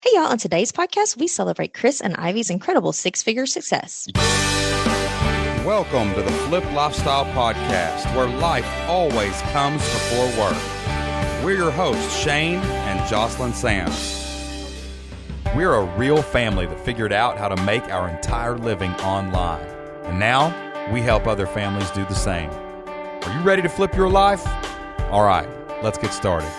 Hey y'all, on today's podcast, we celebrate Chris and Ivy's incredible six-figure success. Welcome to the Flip Lifestyle Podcast, where life always comes before work. We're your hosts, Shane and Jocelyn Sands. We're a real family that figured out how to make our entire living online. And now, we help other families do the same. Are you ready to flip your life? All right, let's get started.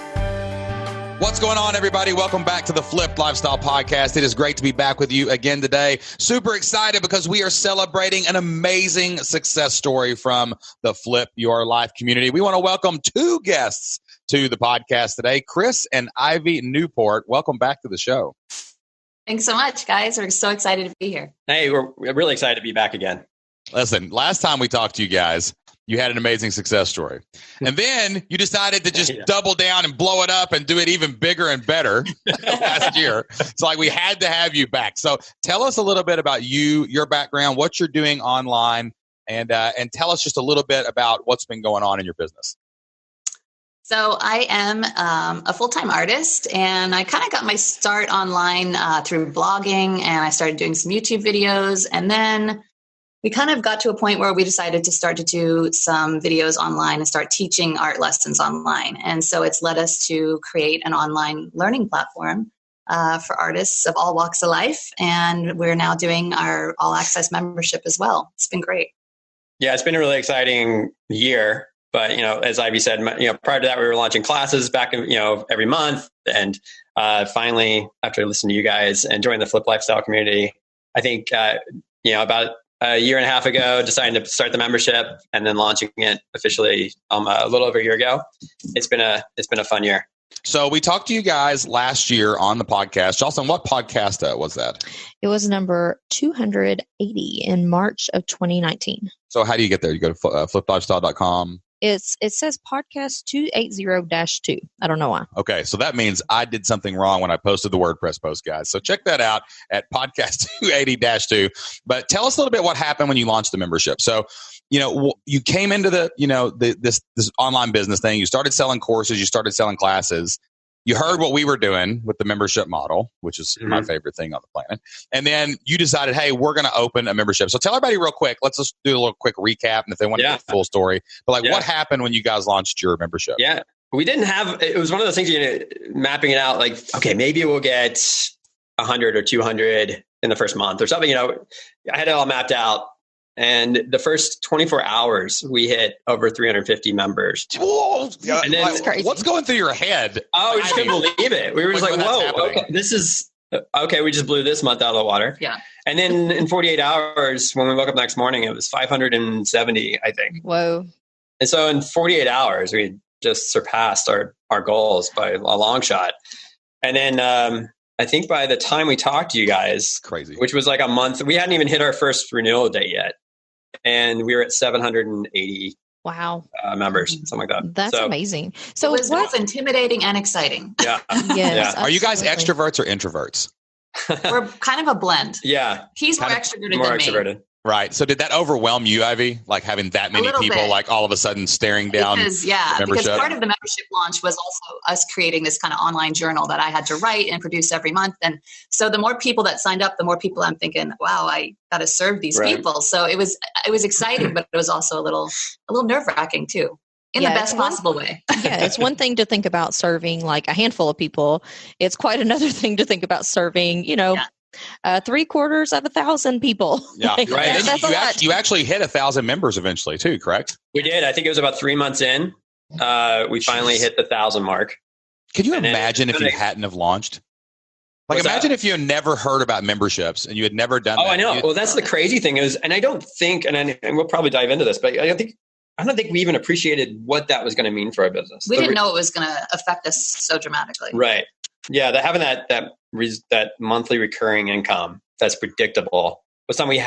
What's going on, everybody? Welcome back to the Flip Lifestyle Podcast. It is great to be back with you again today. Super excited because we are celebrating an amazing success story from the Flip Your Life community. We want to welcome two guests to the podcast today, Chris and Ivy Newport. Welcome back to the show. Thanks so much, guys. We're so excited to be here. Hey, we're really excited to be back again. Listen, last time we talked to you guys, you had an amazing success story. And then you decided to just double down and blow it up and do it even bigger and better last year. It's like we had to have you back. So tell us a little bit about you, your background, what you're doing online, and tell us just a little bit about what's been going on in your business. So I am a full-time artist, and I kind of got my start online through blogging, and I started doing some YouTube videos, and then we kind of got to a point where we decided to start to do some videos online and start teaching art lessons online. And so it's led us to create an online learning platform for artists of all walks of life. And we're now doing our all access membership as well. It's been great. Yeah, it's been a really exciting year. But, as Ivy said, prior to that, we were launching classes back, every month. And finally, after listening to you guys and joining the Flip Lifestyle community, I think, about a year and a half ago, deciding to start the membership and then launching it officially a little over a year ago. It's been a fun year. So we talked to you guys last year on the podcast. Jocelyn, what podcast was that? It was number 280 in March of 2019. So how do you get there? You go to fliplifestyle.com. It says podcast 280-2. I don't know why. Okay, so that means I did something wrong when I posted the WordPress post, guys. So check that out at podcast 280-2. But tell us a little bit what happened when you launched the membership. So, you came into this online business thing. You started selling courses. You started selling classes. You heard what we were doing with the membership model, which is my favorite thing on the planet. And then you decided, hey, we're going to open a membership. So tell everybody real quick, let's just do a little quick recap. And if they want to get the full story, but what happened when you guys launched your membership? Yeah, we didn't have, it was one of those things, mapping it out like, okay, maybe we'll get 100 or 200 in the first month or something. I had it all mapped out. And the first 24 hours, we hit over 350 members. Whoa, and then, what's going through your head? Oh, we just couldn't believe it. We were just like, whoa, okay, this is, okay, we just blew this month out of the water. Yeah. And then in 48 hours, when we woke up the next morning, it was 570, I think. Whoa. And so in 48 hours, we just surpassed our goals by a long shot. And then I think by the time we talked to you guys, crazy, which was like a month, we hadn't even hit our first renewal date yet. And we were at 780 members, something like that. That's amazing. So it was both intimidating and exciting. Yeah. Yes, Are you guys extroverts or introverts? We're kind of a blend. Yeah. He's more extroverted than me. Right. So did that overwhelm you, Ivy? Like having that many people, bit. like all of a sudden staring down? Because part of the membership launch was also us creating this kind of online journal that I had to write and produce every month. And so the more people that signed up, the more people I'm thinking, wow, I got to serve these people. So it was exciting, but it was also a little nerve wracking too. In the best possible way. Yeah, it's one thing to think about serving like a handful of people. It's quite another thing to think about serving, 3/4 of 1,000 people. Yeah, right. You actually hit 1,000 members eventually too, correct? We did. I think it was about 3 months in. We finally hit the 1,000 mark. Could you imagine if you hadn't have launched? Like, imagine if you had never heard about memberships and you had never done that. Oh, I know. Well, that's the crazy thing is, and I don't think, and we'll probably dive into this, but I don't think we even appreciated what that was going to mean for our business. We didn't know it was going to affect us so dramatically. Right. Yeah, having that monthly recurring income that's predictable was something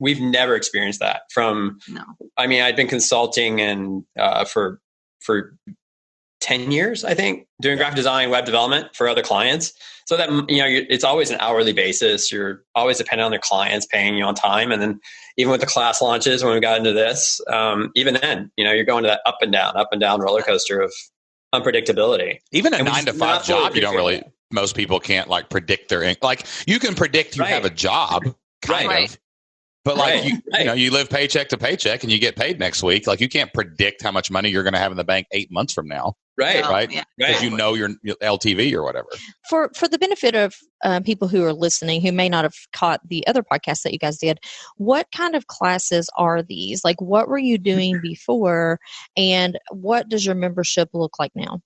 we've never experienced that from. No. I mean, I've been consulting and for 10 years, I think, doing graphic design, web development for other clients. So that it's always an hourly basis. You're always dependent on their clients paying you on time, and then even with the class launches, when we got into this, even then, you're going to that up and down roller coaster of unpredictability. Even a 9 to 5 job, you don't really most people can't like predict like you can predict you have a job kind of, but like you know, you live paycheck to paycheck and you get paid next week. Like you can't predict how much money you're going to have in the bank 8 months from now. Right. Because you know your LTV or whatever. For the benefit of people who are listening who may not have caught the other podcasts that you guys did, what kind of classes are these? Like, what were you doing before, and what does your membership look like now?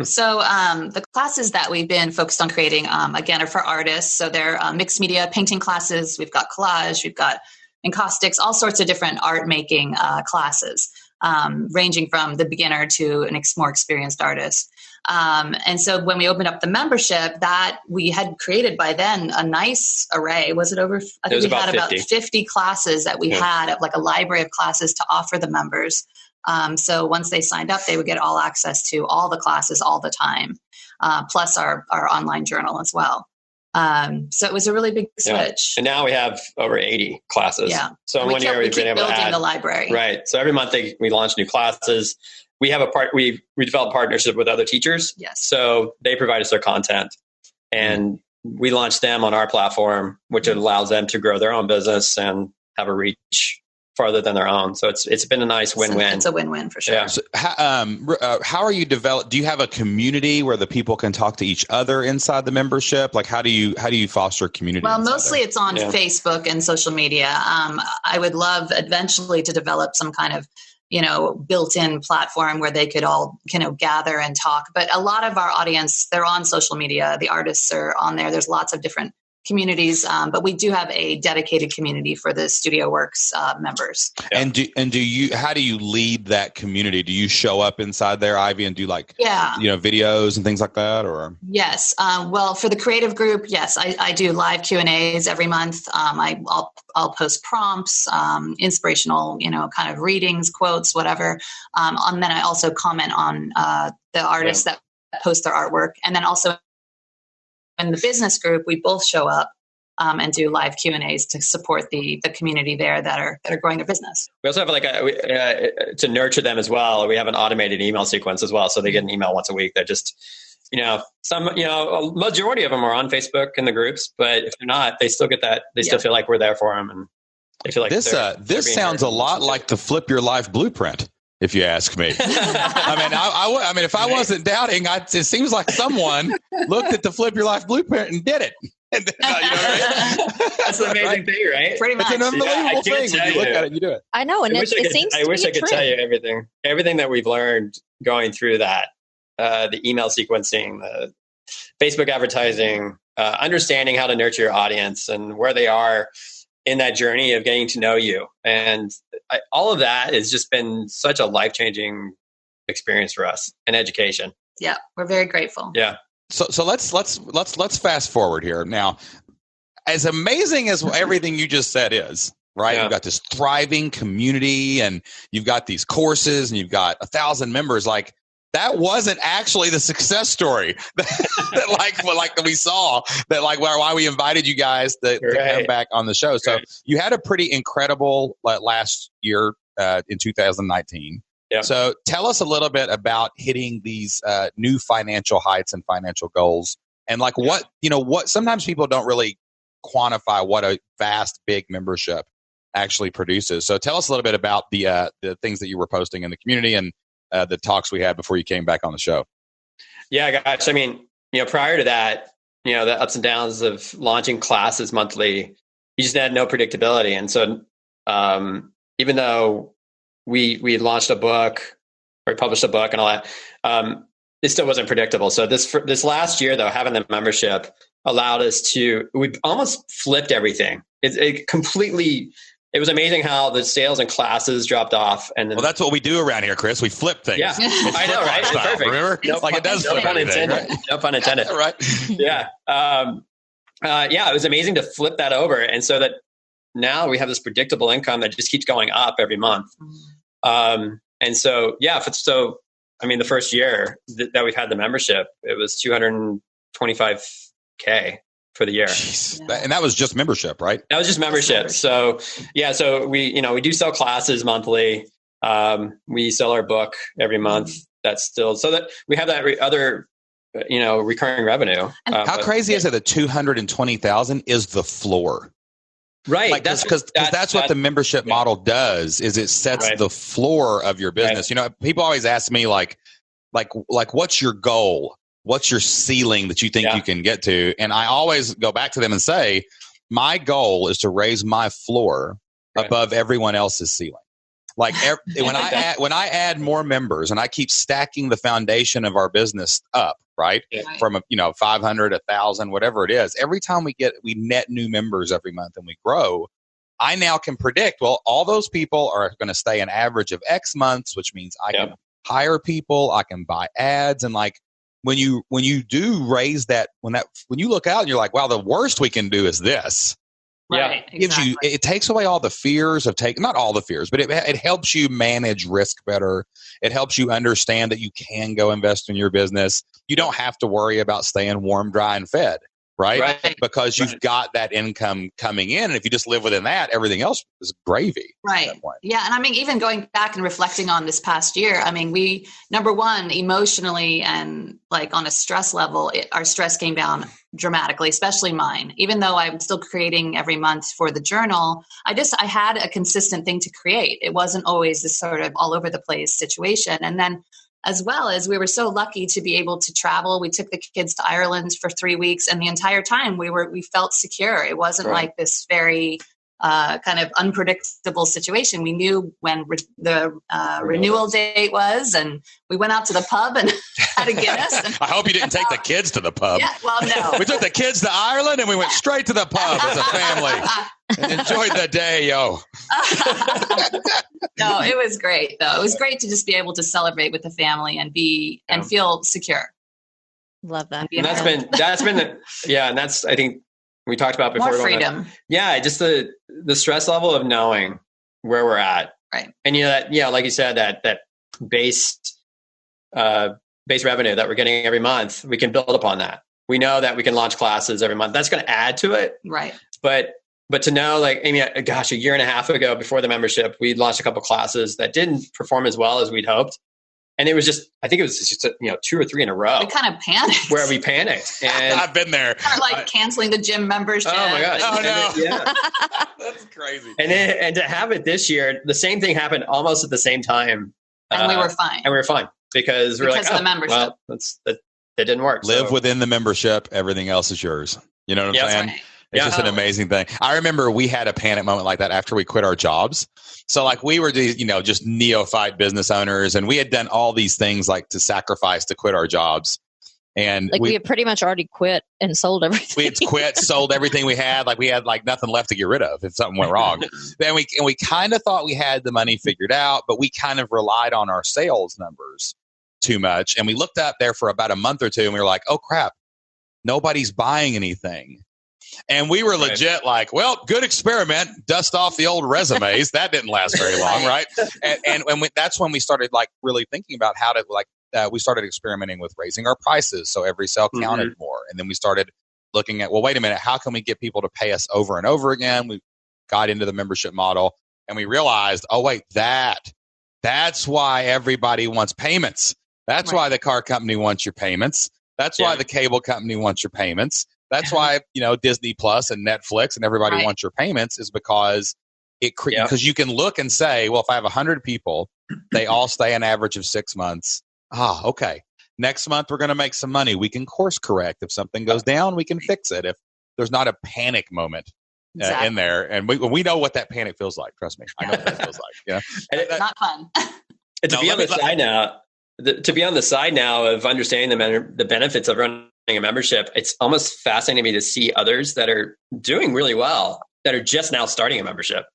So the classes that we've been focused on creating, again, are for artists. So they're mixed media painting classes. We've got collage. We've got encaustics, all sorts of different art making classes. Ranging from the beginner to an more experienced artist. And so when we opened up the membership, that we had created by then a nice array. Was it over? I think we had about 50 classes that we had, like a library of classes to offer the members. So once they signed up, they would get all access to all the classes all the time, plus our online journal as well. So it was a really big switch. And now we have over 80 classes. Yeah. So in 1 year we've been able to add the library. Right. So every month we launch new classes. We have we develop partnership with other teachers. Yes. So they provide us their content and we launch them on our platform, which allows them to grow their own business and have a reach farther than their own. So it's been a nice win-win. It's a win-win for sure. Yeah. So, how are you do you have a community where the people can talk to each other inside the membership? Like how do you foster community? Well, mostly it's on Facebook and social media. I would love eventually to develop some kind of, built-in platform where they could all, gather and talk. But a lot of our audience, they're on social media. The artists are on there. There's lots of different communities, but we do have a dedicated community for the Studio Works members. Yeah. And how do you lead that community? Do you show up inside there, Ivy, and do videos and things like that, or? Yes. Well, for the creative group, yes, I do live Q&As every month. I'll post prompts, inspirational, kind of readings, quotes, whatever. And then I also comment on the artists that post their artwork, and then also in the business group, we both show up and do live Q&As to support the community there that are growing their business. We also have to nurture them as well. We have an automated email sequence as well, so they get an email once a week that just a majority of them are on Facebook in the groups, but if they're not, they still get that. They still feel like we're there for them, and they feel like this sounds a lot like the Flip Your Life blueprint. If you ask me, I mean, if I wasn't doubting, it seems like someone looked at the Flip Your Life blueprint and did it. And then, That's the amazing thing, right? Pretty much. It's an unbelievable thing. When you look at it, you do it. I know, and I wish I could tell you everything that we've learned going through that, the email sequencing, the Facebook advertising, understanding how to nurture your audience and where they are in that journey of getting to know you. And all of that has just been such a life-changing experience for us in education. Yeah, we're very grateful. Yeah. So let's fast forward here. Now, as amazing as everything you just said is, right? Yeah. You've got this thriving community and you've got these courses and you've got 1,000 members. Like, that wasn't actually the success story that we saw, that why we invited you guys to come back on the show. So you had a pretty incredible last year in 2019. Yep. So tell us a little bit about hitting these new financial heights and financial goals, and what sometimes people don't really quantify what a vast, big membership actually produces. So tell us a little bit about the things that you were posting in the community and the talks we had before you came back on the show. Yeah, gosh. I mean, prior to that, the ups and downs of launching classes monthly, you just had no predictability. And so even though we launched a book or published a book and all that, it still wasn't predictable. So this last year, though, having the membership allowed us we almost flipped everything. It was amazing how the sales and classes dropped off. And then, that's what we do around here, Chris. We flip things. Yeah, I know, right? It's perfect. Remember? It does flip everything, right? No pun intended. Right. Yeah. It was amazing to flip that over. And so that now we have this predictable income that just keeps going up every month. And so, the first year that we've had the membership, it was $225K for the year. Jeez. And that was just membership, right? That was just membership. So we do sell classes monthly. We sell our book every month. That's still, so that we have that other recurring revenue. How crazy is it that 220,000 is the floor? Right. Like, because that's what the membership model does, is it sets the floor of your business. Right. People always ask me like, what's your goal? What's your ceiling that you think you can get to? And I always go back to them and say, my goal is to raise my floor above everyone else's ceiling. Like when I add more members and I keep stacking the foundation of our business up, right? From 500, 1,000, whatever it is. Every time we net new members every month and we grow, I now can predict, well, all those people are going to stay an average of X months, which means I can hire people, I can buy ads, and like when you do raise that, when you look out and you're like, wow, the worst we can do is this. Right. Exactly. It takes away all the fears of not all the fears, but it helps you manage risk better. It helps you understand that you can go invest in your business. You don't have to worry about staying warm, dry, and fed, right? Because you've got that income coming in. And if you just live within that, everything else is gravy. Right. Yeah. And I mean, even going back and reflecting on this past year, I mean, we, number one, emotionally and like on a stress level, our stress came down dramatically, especially mine. Even though I'm still creating every month for the journal, I had a consistent thing to create. It wasn't always this sort of all over the place situation. And then as well as we were so lucky to be able to travel. We took the kids to Ireland for 3 weeks, and the entire time we felt secure. It wasn't like this very kind of unpredictable situation. We knew when the renewal date was, and we went out to the pub and had a Guinness. I hope you didn't take the kids to the pub. Yeah, well, no. We took the kids to Ireland and we went straight to the pub as a family and enjoyed the day, yo. No, it was great though. It was great to just be able to celebrate with the family and and feel secure. Love that. And that's been and that's, I think, we talked about before. More freedom. Just the stress level of knowing where we're at. Right. And like you said, that base revenue that we're getting every month, we can build upon that. We know that we can launch classes every month. That's going to add to it. Right. But to know, like, I mean, gosh, a year and a half ago before the membership, we launched a couple classes that didn't perform as well as we'd hoped. And it was just 2 or 3 in a row. We kind of panicked. Where we panicked. And I've been there. Kind of like canceling the gym membership. Oh my gosh. Oh no. That's crazy. And to have it this year, the same thing happened almost at the same time. And we were fine. Because we're like, of the membership. Well, that didn't work. Live within the membership. Everything else is yours. You know what I'm saying? Right. It's just an amazing thing. I remember we had a panic moment like that after we quit our jobs. So like we were these, just neophyte business owners, and we had done all these things like to sacrifice to quit our jobs. And we had pretty much already quit and sold everything. We had quit, sold everything we had. Like we had like nothing left to get rid of if something went wrong. Then we kind of thought we had the money figured out, but we kind of relied on our sales numbers too much. And we looked up there for about a month or two, and we were like, oh crap, nobody's buying anything. And we were legit like, well, good experiment. Dust off the old resumes. That didn't last very long, right? And that's when we started like really thinking about how to we started experimenting with raising our prices so every sale counted more. And then we started looking at, well, wait a minute, how can we get people to pay us over and over again? We got into the membership model, and we realized, oh wait, that's why everybody wants payments. That's why the car company wants your payments. That's why the cable company wants your payments. That's why, Disney Plus and Netflix and everybody wants your payments, is because because you can look and say, well, if I have 100 people, they all stay an average of 6 months. Okay. Next month, we're going to make some money. We can course correct. If something goes down, we can fix it. If there's not a panic moment in there. And we know what that panic feels like. Trust me. I know what that feels like. Yeah. It's not fun. To be on the side now of understanding the benefits of running a membership, it's almost fascinating to me to see others that are doing really well, that are just now starting a membership.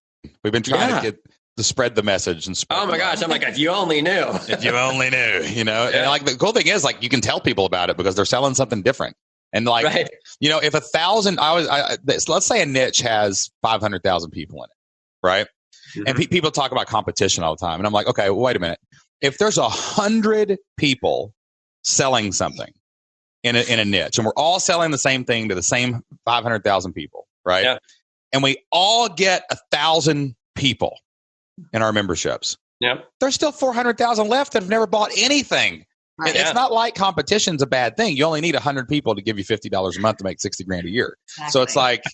We've been trying to spread the message and spread. Oh my gosh. I'm like, if you only knew. If you only knew, And like the cool thing is, like, you can tell people about it because they're selling something different. And like, if 1,000, let's say a niche has 500,000 people in it, right? Mm-hmm. And people talk about competition all the time. And I'm like, okay, well, wait a minute. If there's 100 people selling something in a niche, and we're all selling the same thing to the same 500,000 people, right? Yeah. And we all get 1,000 people in our memberships. Yeah. There's still 400,000 left that have never bought anything. Right. It's not like competition's a bad thing. You only need 100 people to give you $50 a month to make 60 grand a year. Exactly. So it's like,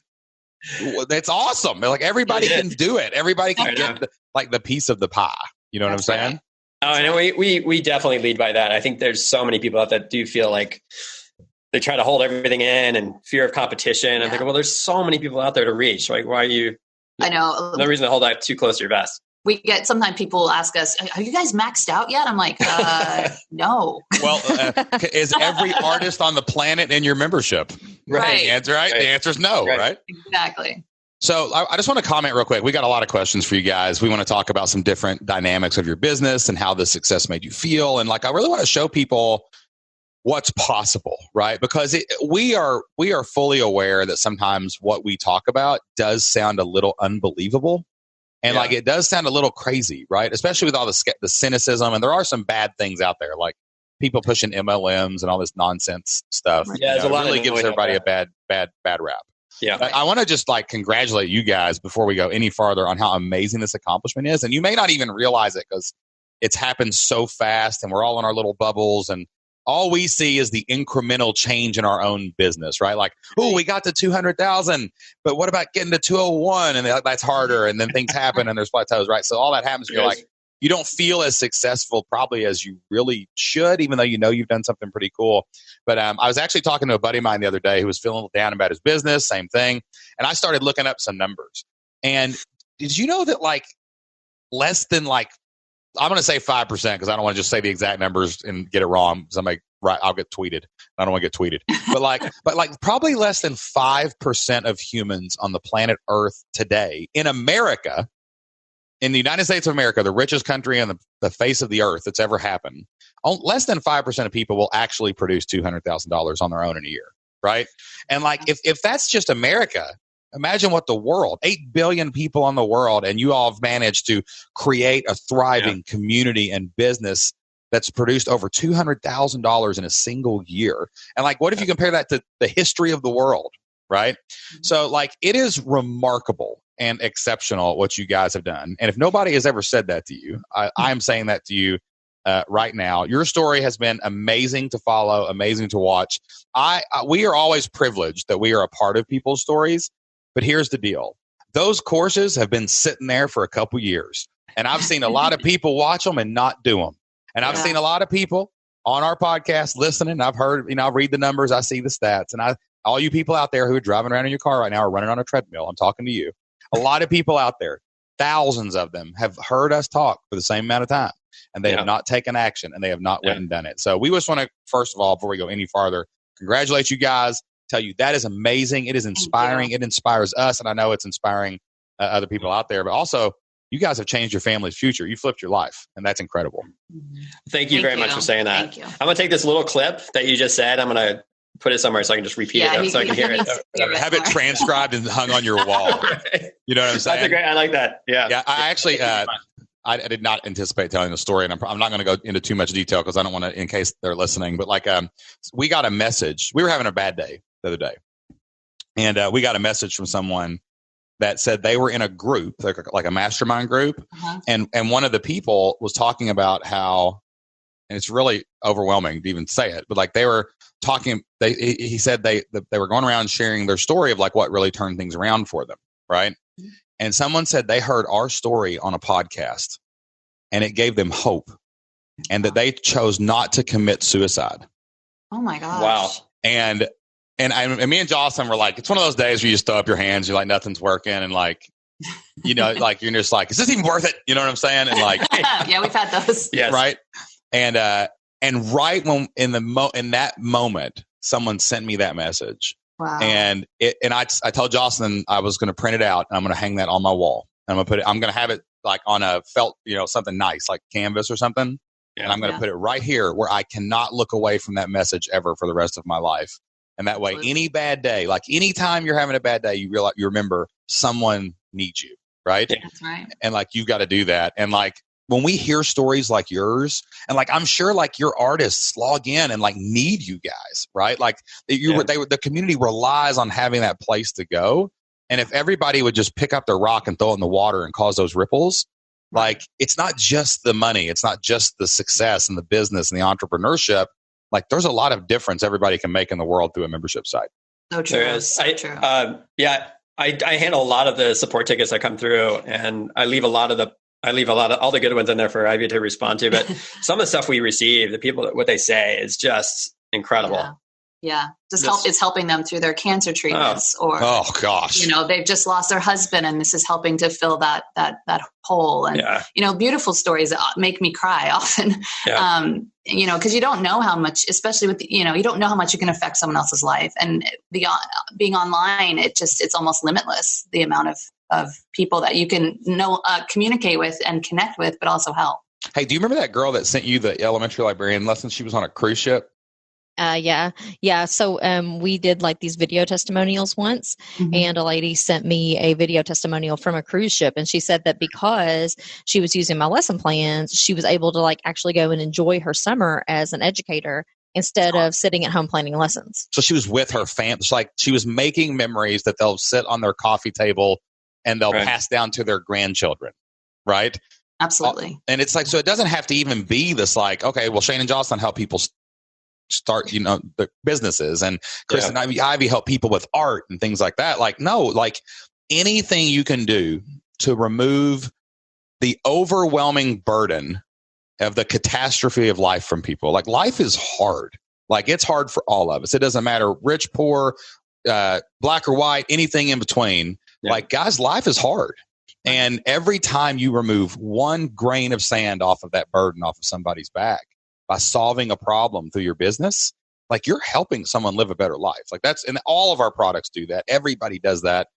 it's awesome. Like everybody can do it. Everybody can get the piece of the pie. You know what I'm saying? Right. Oh, I know. We definitely lead by that. I think there's so many people out that do feel like they try to hold everything in and fear of competition. I'm thinking, well, there's so many people out there to reach. Like, why are you? I know. No reason to hold that too close to your vest. We get sometimes people ask us, "Are you guys maxed out yet?" I'm like, no. Well, is every artist on the planet in your membership? Right. The answer is no. Right. Exactly. So I just want to comment real quick. We got a lot of questions for you guys. We want to talk about some different dynamics of your business and how the success made you feel. And I really want to show people what's possible, right? Because we are fully aware that sometimes what we talk about does sound a little unbelievable. And it does sound a little crazy, right? Especially with all the cynicism. And there are some bad things out there, like people pushing MLMs and all this nonsense stuff. Yeah, there's a lot it really of gives everybody a bad rap. Yeah. I want to just congratulate you guys before we go any farther on how amazing this accomplishment is. And you may not even realize it because it's happened so fast and we're all in our little bubbles and all we see is the incremental change in our own business, right? Like, oh, we got to 200,000, but what about getting to 201? And that's harder. And then things happen and there's plateaus, right? So all that happens. And you're like, you don't feel as successful probably as you really should, even though you know you've done something pretty cool. But I was actually talking to a buddy of mine the other day who was feeling down about his business, same thing. And I started looking up some numbers. And did you know that less than I'm going to say 5% because I don't want to just say the exact numbers and get it wrong. I'll get tweeted. I don't want to get tweeted. But probably less than 5% of humans on the planet Earth today in America, in the United States of America, the richest country on the face of the earth that's ever happened, less than 5% of people will actually produce $200,000 on their own in a year, right? And if that's just America, imagine what the world, 8 billion people on the world, and you all have managed to create a thriving community and business that's produced over $200,000 in a single year. And what if you compare that to the history of the world, right? So it is remarkable and exceptional what you guys have done. And if nobody has ever said that to you, I'm saying that to you right now. Your story has been amazing to follow, amazing to watch. We are always privileged that we are a part of people's stories, but here's the deal. Those courses have been sitting there for a couple years, and I've seen a lot of people watch them and not do them. And I've seen a lot of people on our podcast listening. I've heard, I read the numbers, I see the stats, and all you people out there who are driving around in your car right now or running on a treadmill, I'm talking to you. A lot of people out there, thousands of them, have heard us talk for the same amount of time, and they have not taken action, and they have not went and done it. So we just want to, first of all, before we go any farther, congratulate you guys, tell you that is amazing. It is inspiring. It inspires us, and I know it's inspiring other people out there. But also, you guys have changed your family's future. You flipped your life, and that's incredible. Thank you very much for saying that. Thank you. I'm going to take this little clip that you just said. I'm going to put it somewhere so I can just repeat it so I can hear it. Have it transcribed and hung on your wall. Right. You know what I'm saying? I like that. Yeah. Yeah. I actually, I did not anticipate telling the story, and I'm not going to go into too much detail because I don't want to, in case they're listening. But we got a message. We were having a bad day the other day, and we got a message from someone that said they were in a group, like a mastermind group, and one of the people was talking about how, and it's really overwhelming to even say it, but they were talking. He said they were going around sharing their story of what really turned things around for them, right? And someone said they heard our story on a podcast, and it gave them hope, and that they chose not to commit suicide. Oh my gosh! Wow! And me and Jocelyn were it's one of those days where you just throw up your hands, you're nothing's working, and you're just is this even worth it? You know what I'm saying? And yeah, we've had those. Yes. Right. And right when in that moment, someone sent me that message. Wow. And I told Jocelyn I was going to print it out and I'm going to hang that on my wall. And I'm going to have it on a felt, something nice like canvas or something. Yeah. And I'm going to put it right here where I cannot look away from that message ever for the rest of my life. And that way, any bad day, anytime you're having a bad day, you remember someone needs you, right? That's right. And you've got to do that. And when we hear stories like yours, and I'm sure your artists log in and need you guys, right? The community relies on having that place to go. And if everybody would just pick up their rock and throw it in the water and cause those ripples, Like, it's not just the money. It's not just the success and the business and the entrepreneurship. Like, there's a lot of difference everybody can make in the world through a membership site. So true. There is. So true. I handle a lot of the support tickets that come through, and I leave all the good ones in there for Ivy to respond to. But some of the stuff we receive, the people, what they say is just incredible. Yeah. It's helping them through their cancer treatments, or gosh, they've just lost their husband, and this is helping to fill that hole. And beautiful stories that make me cry often. Yeah. Because you don't know how much, especially with you don't know how much you can affect someone else's life, and beyond being online, it's almost limitless, the amount of people that you can communicate with and connect with, but also help. Hey, do you remember that girl that sent you the elementary librarian lessons? She was on a cruise ship. Yeah. So we did like these video testimonials once, and a lady sent me a video testimonial from a cruise ship, and she said that because she was using my lesson plans, she was able to like actually go and enjoy her summer as an educator instead of sitting at home planning lessons. So she was with her family. It's like she was making memories that they'll sit on their coffee table and they'll pass down to their grandchildren, right? Absolutely. And it's like, so it doesn't have to even be this like, okay, well, Shane and Jocelyn help people start, the businesses, and Chris and Ivy help people with art and things like that. Like, no, like anything you can do to remove the overwhelming burden of the catastrophe of life from people. Like, life is hard. Like, it's hard for all of us. It doesn't matter, rich, poor, black or white, anything in between. Yeah. Like, guys, life is hard. And every time you remove one grain of sand off of that burden off of somebody's back, by solving a problem through your business, like, you're helping someone live a better life. Like, and all of our products do that. Everybody does that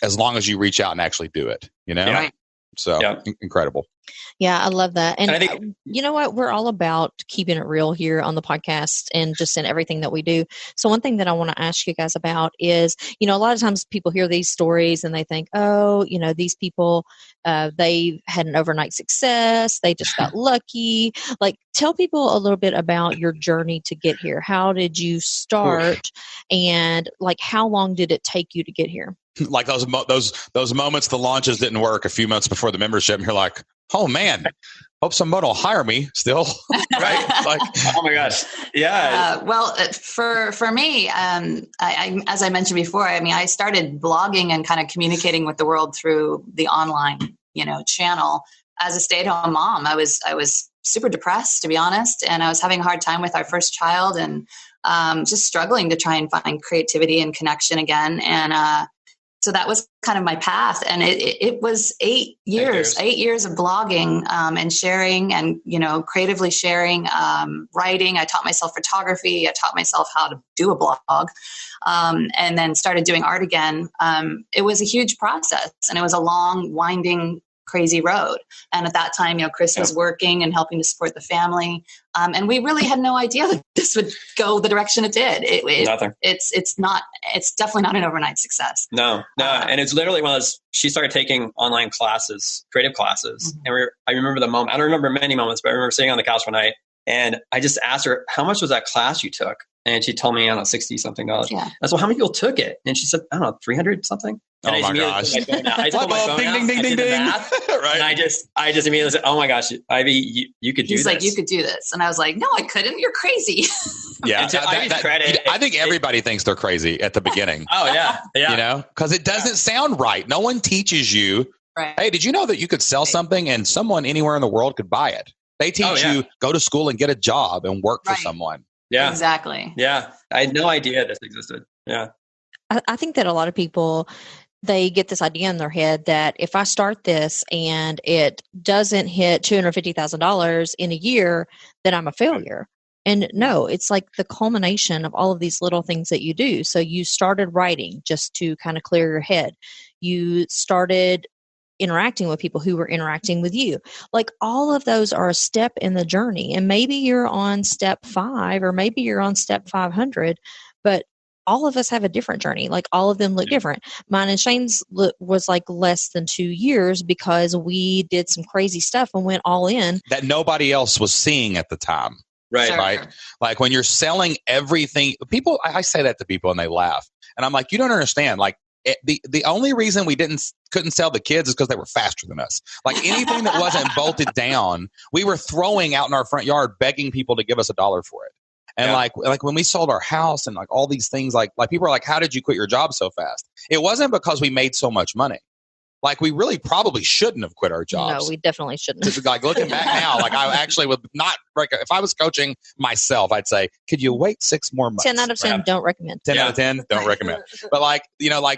as long as you reach out and actually do it, Right. So incredible. Yeah, I love that. And I think, you know what? We're all about keeping it real here on the podcast and just in everything that we do. So one thing that I want to ask you guys about is, a lot of times people hear these stories and they think, oh, these people, they had an overnight success. They just got lucky. Like, tell people a little bit about your journey to get here. How did you start? And like, how long did it take you to get here? Like those moments, the launches didn't work a few months before the membership, and you're like, oh man, hope someone will hire me still. Right? Like, oh my gosh. Yeah. Well, for me, I as I mentioned before, I started blogging and kind of communicating with the world through the online, channel. As a stay-at-home mom, I was super depressed, to be honest, and I was having a hard time with our first child, and just struggling to try and find creativity and connection again. And so that was kind of my path. And it was 8 years of blogging and sharing and, creatively sharing, writing. I taught myself photography. I taught myself how to do a blog, and then started doing art again. It was a huge process, and it was a long, winding, crazy road. And at that time, Chris was working and helping to support the family. And we really had no idea that this would go the direction it did. Nothing. It's definitely not an overnight success. No. And it's literally one of those, she started taking online classes, creative classes. And I remember the moment, I don't remember many moments, but I remember sitting on the couch one night and I just asked her, how much was that class you took? And she told me, I don't know, $60 something. Yeah. I said, well, how many people took it? And she said, I don't know, 300 something. And oh my gosh. I told my phone ding, ding, ding, ding. Right. And I just immediately said, oh my gosh, Ivy, you could do this. He's like, you could do this. And I was like, no, I couldn't. You're crazy. Yeah. I think everybody thinks they're crazy at the beginning. Oh yeah. Yeah. Because it doesn't sound right. No one teaches you, hey, did you know that you could sell something and someone anywhere in the world could buy it? They teach you, go to school and get a job and work for someone. Yeah. Exactly. Yeah. I had no idea this existed. Yeah. I think that a lot of people, they get this idea in their head that if I start this and it doesn't hit $250,000 in a year, then I'm a failure. And no, it's like the culmination of all of these little things that you do. So you started writing just to kind of clear your head. You started interacting with people who were interacting with you. Like, all of those are a step in the journey. And maybe you're on step 5 or maybe you're on step 500, but all of us have a different journey. Like, all of them look different. Mine and Shane's was like less than 2 years because we did some crazy stuff and went all in that nobody else was seeing at the time. Right. Sure. Right. Like, when you're selling everything, people, I say that to people and they laugh. And I'm like, you don't understand. Like, the only reason we couldn't sell the kids is because they were faster than us. Like anything that wasn't bolted down, we were throwing out in our front yard, begging people to give us $1 for it. And like when we sold our house and like all these things, like people are like, how did you quit your job so fast? It wasn't because we made so much money. Like we really probably shouldn't have quit our jobs. No, we definitely shouldn't. Like looking back now, like I actually would not. If I was coaching myself, I'd say, could you wait 6 more months? 10 out of 10, don't recommend. 10 out of 10, don't recommend. But like,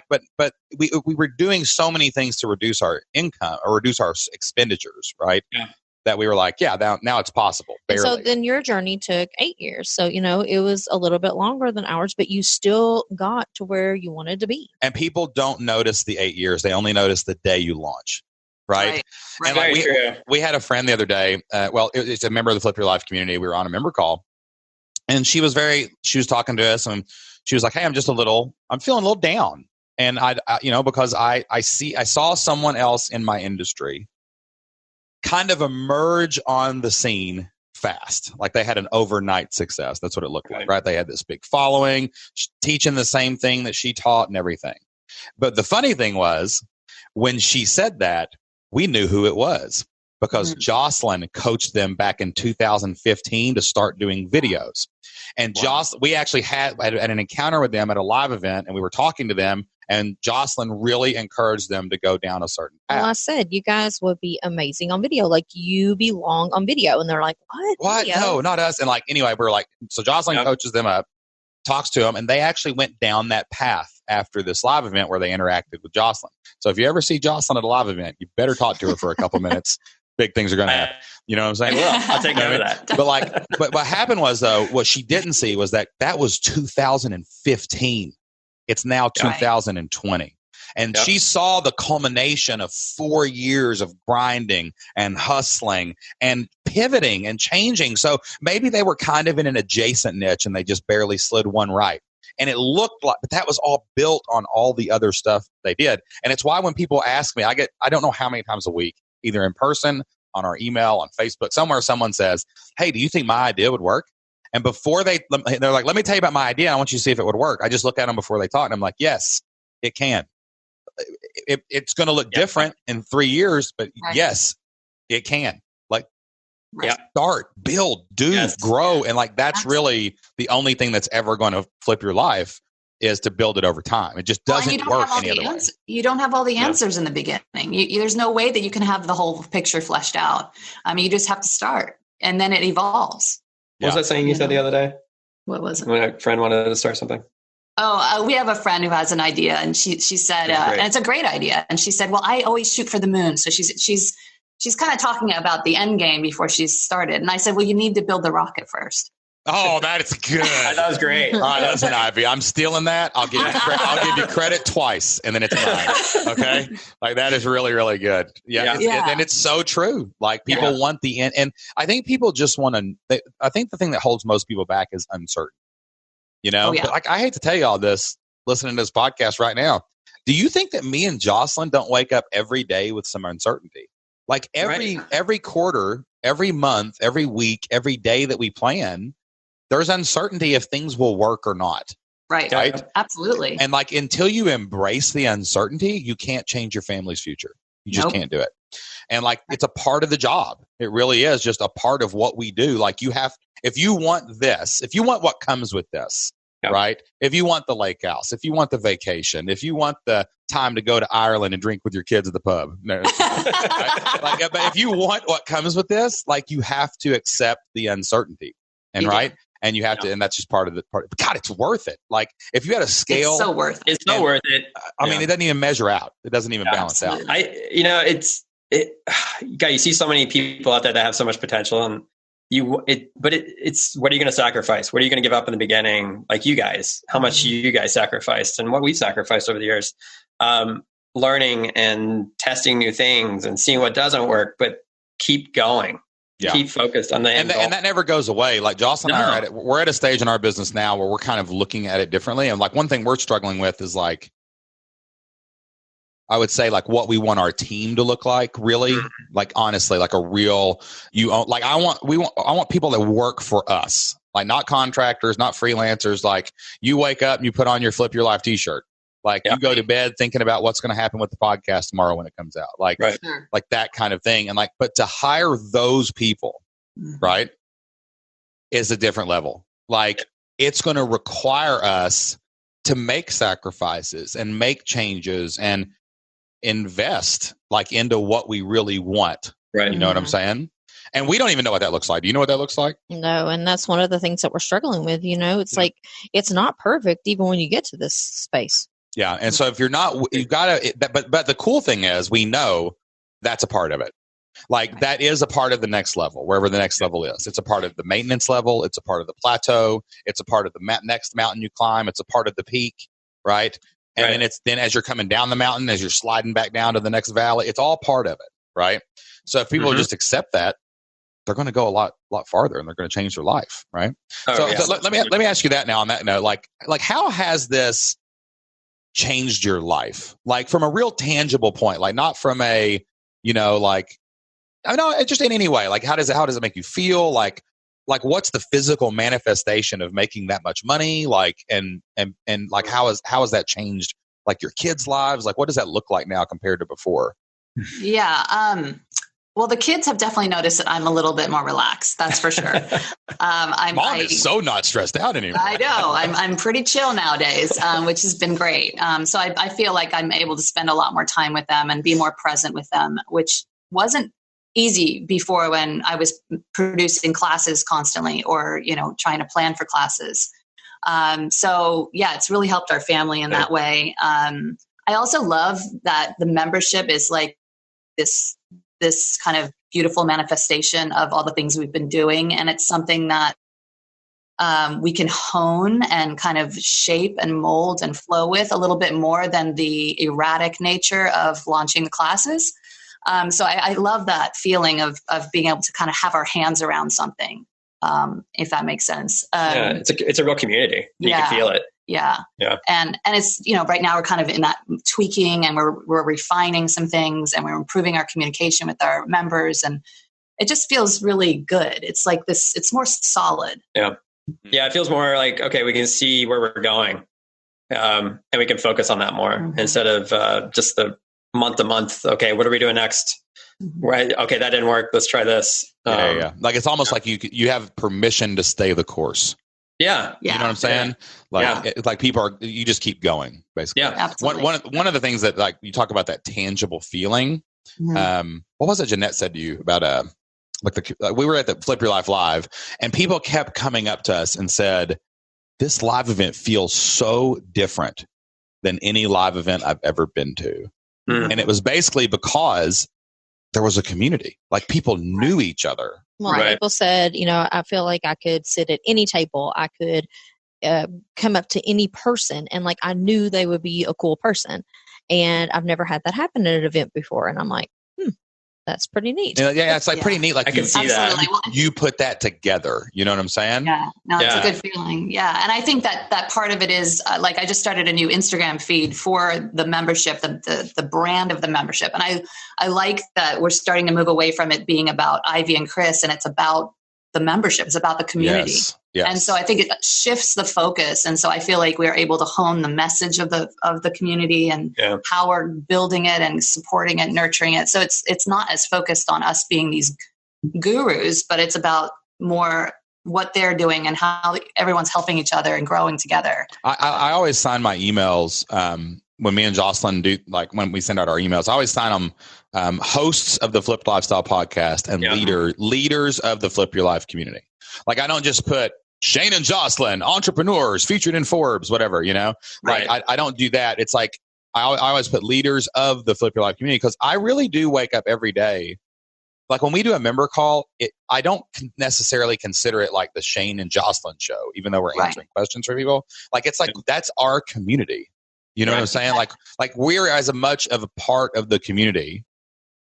but we were doing so many things to reduce our income or reduce our expenditures, right? Yeah. That we were like, now it's possible. Barely. So then your journey took 8 years. So, it was a little bit longer than ours, but you still got to where you wanted to be. And people don't notice the 8 years. They only notice the day you launch. Right. And like we had a friend the other day. It's a member of the Flip Your Life community. We were on a member call and she was talking to us and she was like, hey, I'm feeling a little down. And I because I saw someone else in my industry kind of emerge on the scene fast. Like they had an overnight success. That's what it looked like, right? They had this big following, teaching the same thing that she taught and everything. But the funny thing was when she said that, we knew who it was because Jocelyn coached them back in 2015 to start doing videos. And we actually had an encounter with them at a live event and we were talking to them and Jocelyn really encouraged them to go down a certain path. Well, I said, you guys would be amazing on video. Like you belong on video. And they're like, what? Video? No, not us. And like, anyway, we're like, so Jocelyn coaches them up, talks to them, and they actually went down that path after this live event where they interacted with Jocelyn. So if you ever see Jocelyn at a live event, you better talk to her for a couple minutes. Big things are going to happen. You know what I'm saying? Well, I'll take note of that. But what happened was though, what she didn't see was that was 2015. It's now 2020. And she saw the culmination of 4 years of grinding and hustling and pivoting and changing. So maybe they were kind of in an adjacent niche and they just barely slid one right. And it looked like, but that was all built on all the other stuff they did. And it's why when people ask me, I don't know how many times a week, either in person, on our email, on Facebook, somewhere someone says, hey, do you think my idea would work? And before they're like, let me tell you about my idea. I want you to see if it would work. I just look at them before they talk and I'm like, yes, it can. It's going to look different in 3 years, but yes, it can. Like start, build, do, grow. And like, that's really the only thing that's ever going to flip your life is to build it over time. It just doesn't work any other way. You don't have all the answers in the beginning. There's no way that you can have the whole picture fleshed out. I mean, you just have to start and then it evolves. What was that saying you said the other day? What was it? When a friend wanted to start something. We have a friend who has an idea, and she said, and it's a great idea. And she said, "Well, I always shoot for the moon." So she's kind of talking about the end game before she's started. And I said, "Well, you need to build the rocket first." Oh, that's good. That was great. All right, listen, Ivy, I'm stealing that. I'll give you credit twice, and then it's mine. Okay, like that is really, really good. And it's so true. Like people want the end, and I think people just want to. I think the thing that holds most people back is uncertainty. But like I hate to tell you all this, listening to this podcast right now. Do you think that me and Jocelyn don't wake up every day with some uncertainty? Like every quarter, every month, every week, every day that we plan, there's uncertainty if things will work or not. Right. Absolutely. And like until you embrace the uncertainty, you can't change your family's future. You just can't do it. And like it's a part of the job. It really is just a part of what we do. Like if you want this, if you want what comes with this, right? If you want the lake house, if you want the vacation, if you want the time to go to Ireland and drink with your kids at the pub, right? But if you want what comes with this, like you have to accept the uncertainty, and and you have to, and that's just part of the part. But God, it's worth it. Like if you had a scale, it's so worth it. It's so worth it. I mean, it doesn't even measure out. It doesn't even balance out. You see so many people out there that have so much potential, and it's what are you going to sacrifice? What are you going to give up in the beginning? Like you guys, how much you guys sacrificed, and what we've sacrificed over the years, learning and testing new things and seeing what doesn't work, but keep going. Keep focused on the end goal. And that never goes away. Like Jocelyn and I we're at a stage in our business now where we're kind of looking at it differently. And like one thing we're struggling with is like, I would say like what we want our team to look like, really, like honestly, like a real, I want people that work for us, like not contractors, not freelancers. Like you wake up and you put on your Flip Your Life t-shirt Like you go to bed thinking about what's going to happen with the podcast tomorrow when it comes out. Like, like that kind of thing. And like, but to hire those people, right, is a different level. Like it's going to require us to make sacrifices and make changes and invest like into what we really want. Right. You know what I'm saying? And we don't even know what that looks like. Do you know what that looks like? No. And that's one of the things that we're struggling with. You know, it's like, it's not perfect even when you get to this space. Yeah. And so if you're not, you've got to, but the cool thing is we know that's a part of it. Like that is a part of the next level, wherever the next level is. It's a part of the maintenance level. It's a part of the plateau. It's a part of the next mountain you climb. It's a part of the peak. Right. And then as you're coming down the mountain, as you're sliding back down to the next valley, it's all part of it. Right. So if people just accept that, they're going to go a lot farther and they're going to change their life. Right. So let me ask you that now on that note, like how has this changed your life? Like from a real tangible point, like not from a, you know, like, I know just in any way, like how does it make you feel? Like what's the physical manifestation of making that much money? Like, and like, how has that changed like your kids' lives? Like, what does that look like now compared to before? Yeah. Well, the kids have definitely noticed that I'm a little bit more relaxed. That's for sure. Mom is so not stressed out anymore. I know. I'm pretty chill nowadays, which has been great. So I feel like I'm able to spend a lot more time with them and be more present with them, which wasn't easy before when I was producing classes constantly or, you know, trying to plan for classes. So yeah, it's really helped our family in that way. I also love that the membership is like this kind of beautiful manifestation of all the things we've been doing. And it's something that we can hone and kind of shape and mold and flow with a little bit more than the erratic nature of launching the classes. So I love that feeling of being able to kind of have our hands around something, if that makes sense. It's a real community. You can feel it. Yeah. And it's, you know, right now we're kind of in that tweaking and we're refining some things and we're improving our communication with our members. And it just feels really good. It's like this, it's more solid. Yeah. Yeah. It feels more like, okay, we can see where we're going. And we can focus on that more instead of just the month to month. Okay. What are we doing next? Right. Okay. That didn't work. Let's try this. Like it's almost like you have permission to stay the course. Yeah. You know what I'm saying? Like people are, you just keep going basically. Yeah, absolutely. One of the things that like you talk about that tangible feeling. What was it Jeanette said to you about, we were at the Flip Your Life Live and people kept coming up to us and said, this live event feels so different than any live event I've ever been to. And it was basically because there was a community, like people knew each other. Well, people said, you know, I feel like I could sit at any table. I could come up to any person and like I knew they would be a cool person. And I've never had that happen at an event before. And I'm like, that's pretty neat. Yeah, it's like pretty neat. Like I can see that. You put that together. You know what I'm saying? Yeah, no, it's a good feeling. Yeah, and I think that part of it is like I just started a new Instagram feed for the membership, the brand of the membership, and I like that we're starting to move away from it being about Ivy and Chris, and it's about the membership. It's about the community. Yes. And so I think it shifts the focus. And so I feel like we're able to hone the message of the community and how we're building it and supporting it, nurturing it. So it's not as focused on us being these gurus, but it's about more what they're doing and how everyone's helping each other and growing together. I always sign my emails when me and Jocelyn do, like when we send out our emails, I always sign them hosts of the Flipped Lifestyle podcast and leaders of the Flip Your Life community. Like I don't just put Shane and Jocelyn, entrepreneurs featured in Forbes, whatever, you know, like I don't do that. It's like, I always put leaders of the Flip Your Life community because I really do wake up every day. Like when we do a member call, I don't necessarily consider it like the Shane and Jocelyn show, even though we're answering questions for people. Like it's like that's our community. You know what I'm saying? Like we're as much of a part of the community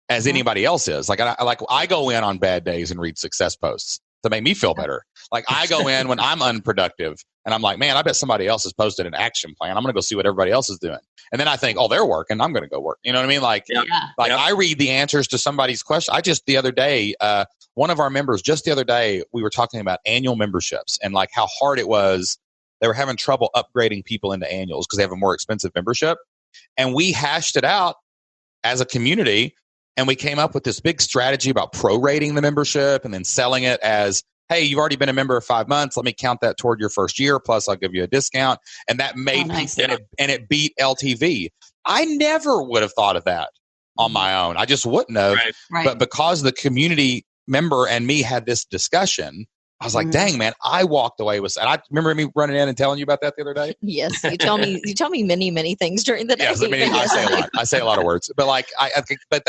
as anybody else is. Like I go in on bad days and read success posts to make me feel better. Like I go in when I'm unproductive and I'm like, man, I bet somebody else has posted an action plan. I'm going to go see what everybody else is doing. And then I think, oh, they're working. I'm going to go work. You know what I mean? Like, I read the answers to somebody's question. The other day, one of our members, just the other day, we were talking about annual memberships and like how hard it was they were having trouble upgrading people into annuals because they have a more expensive membership. And we hashed it out as a community, and we came up with this big strategy about prorating the membership and then selling it as, hey, you've already been a member of 5 months. Let me count that toward your first year. Plus, I'll give you a discount. And that made people, and it beat LTV. I never would have thought of that on my own. I just wouldn't have. Right. But because the community member and me had this discussion, I was like, dang, man, I walked away with, and I remember me running in and telling you about that the other day. Yes. You tell me many things during the day. Yes, I mean, I say a lot. I say a lot of words, but like, I think, but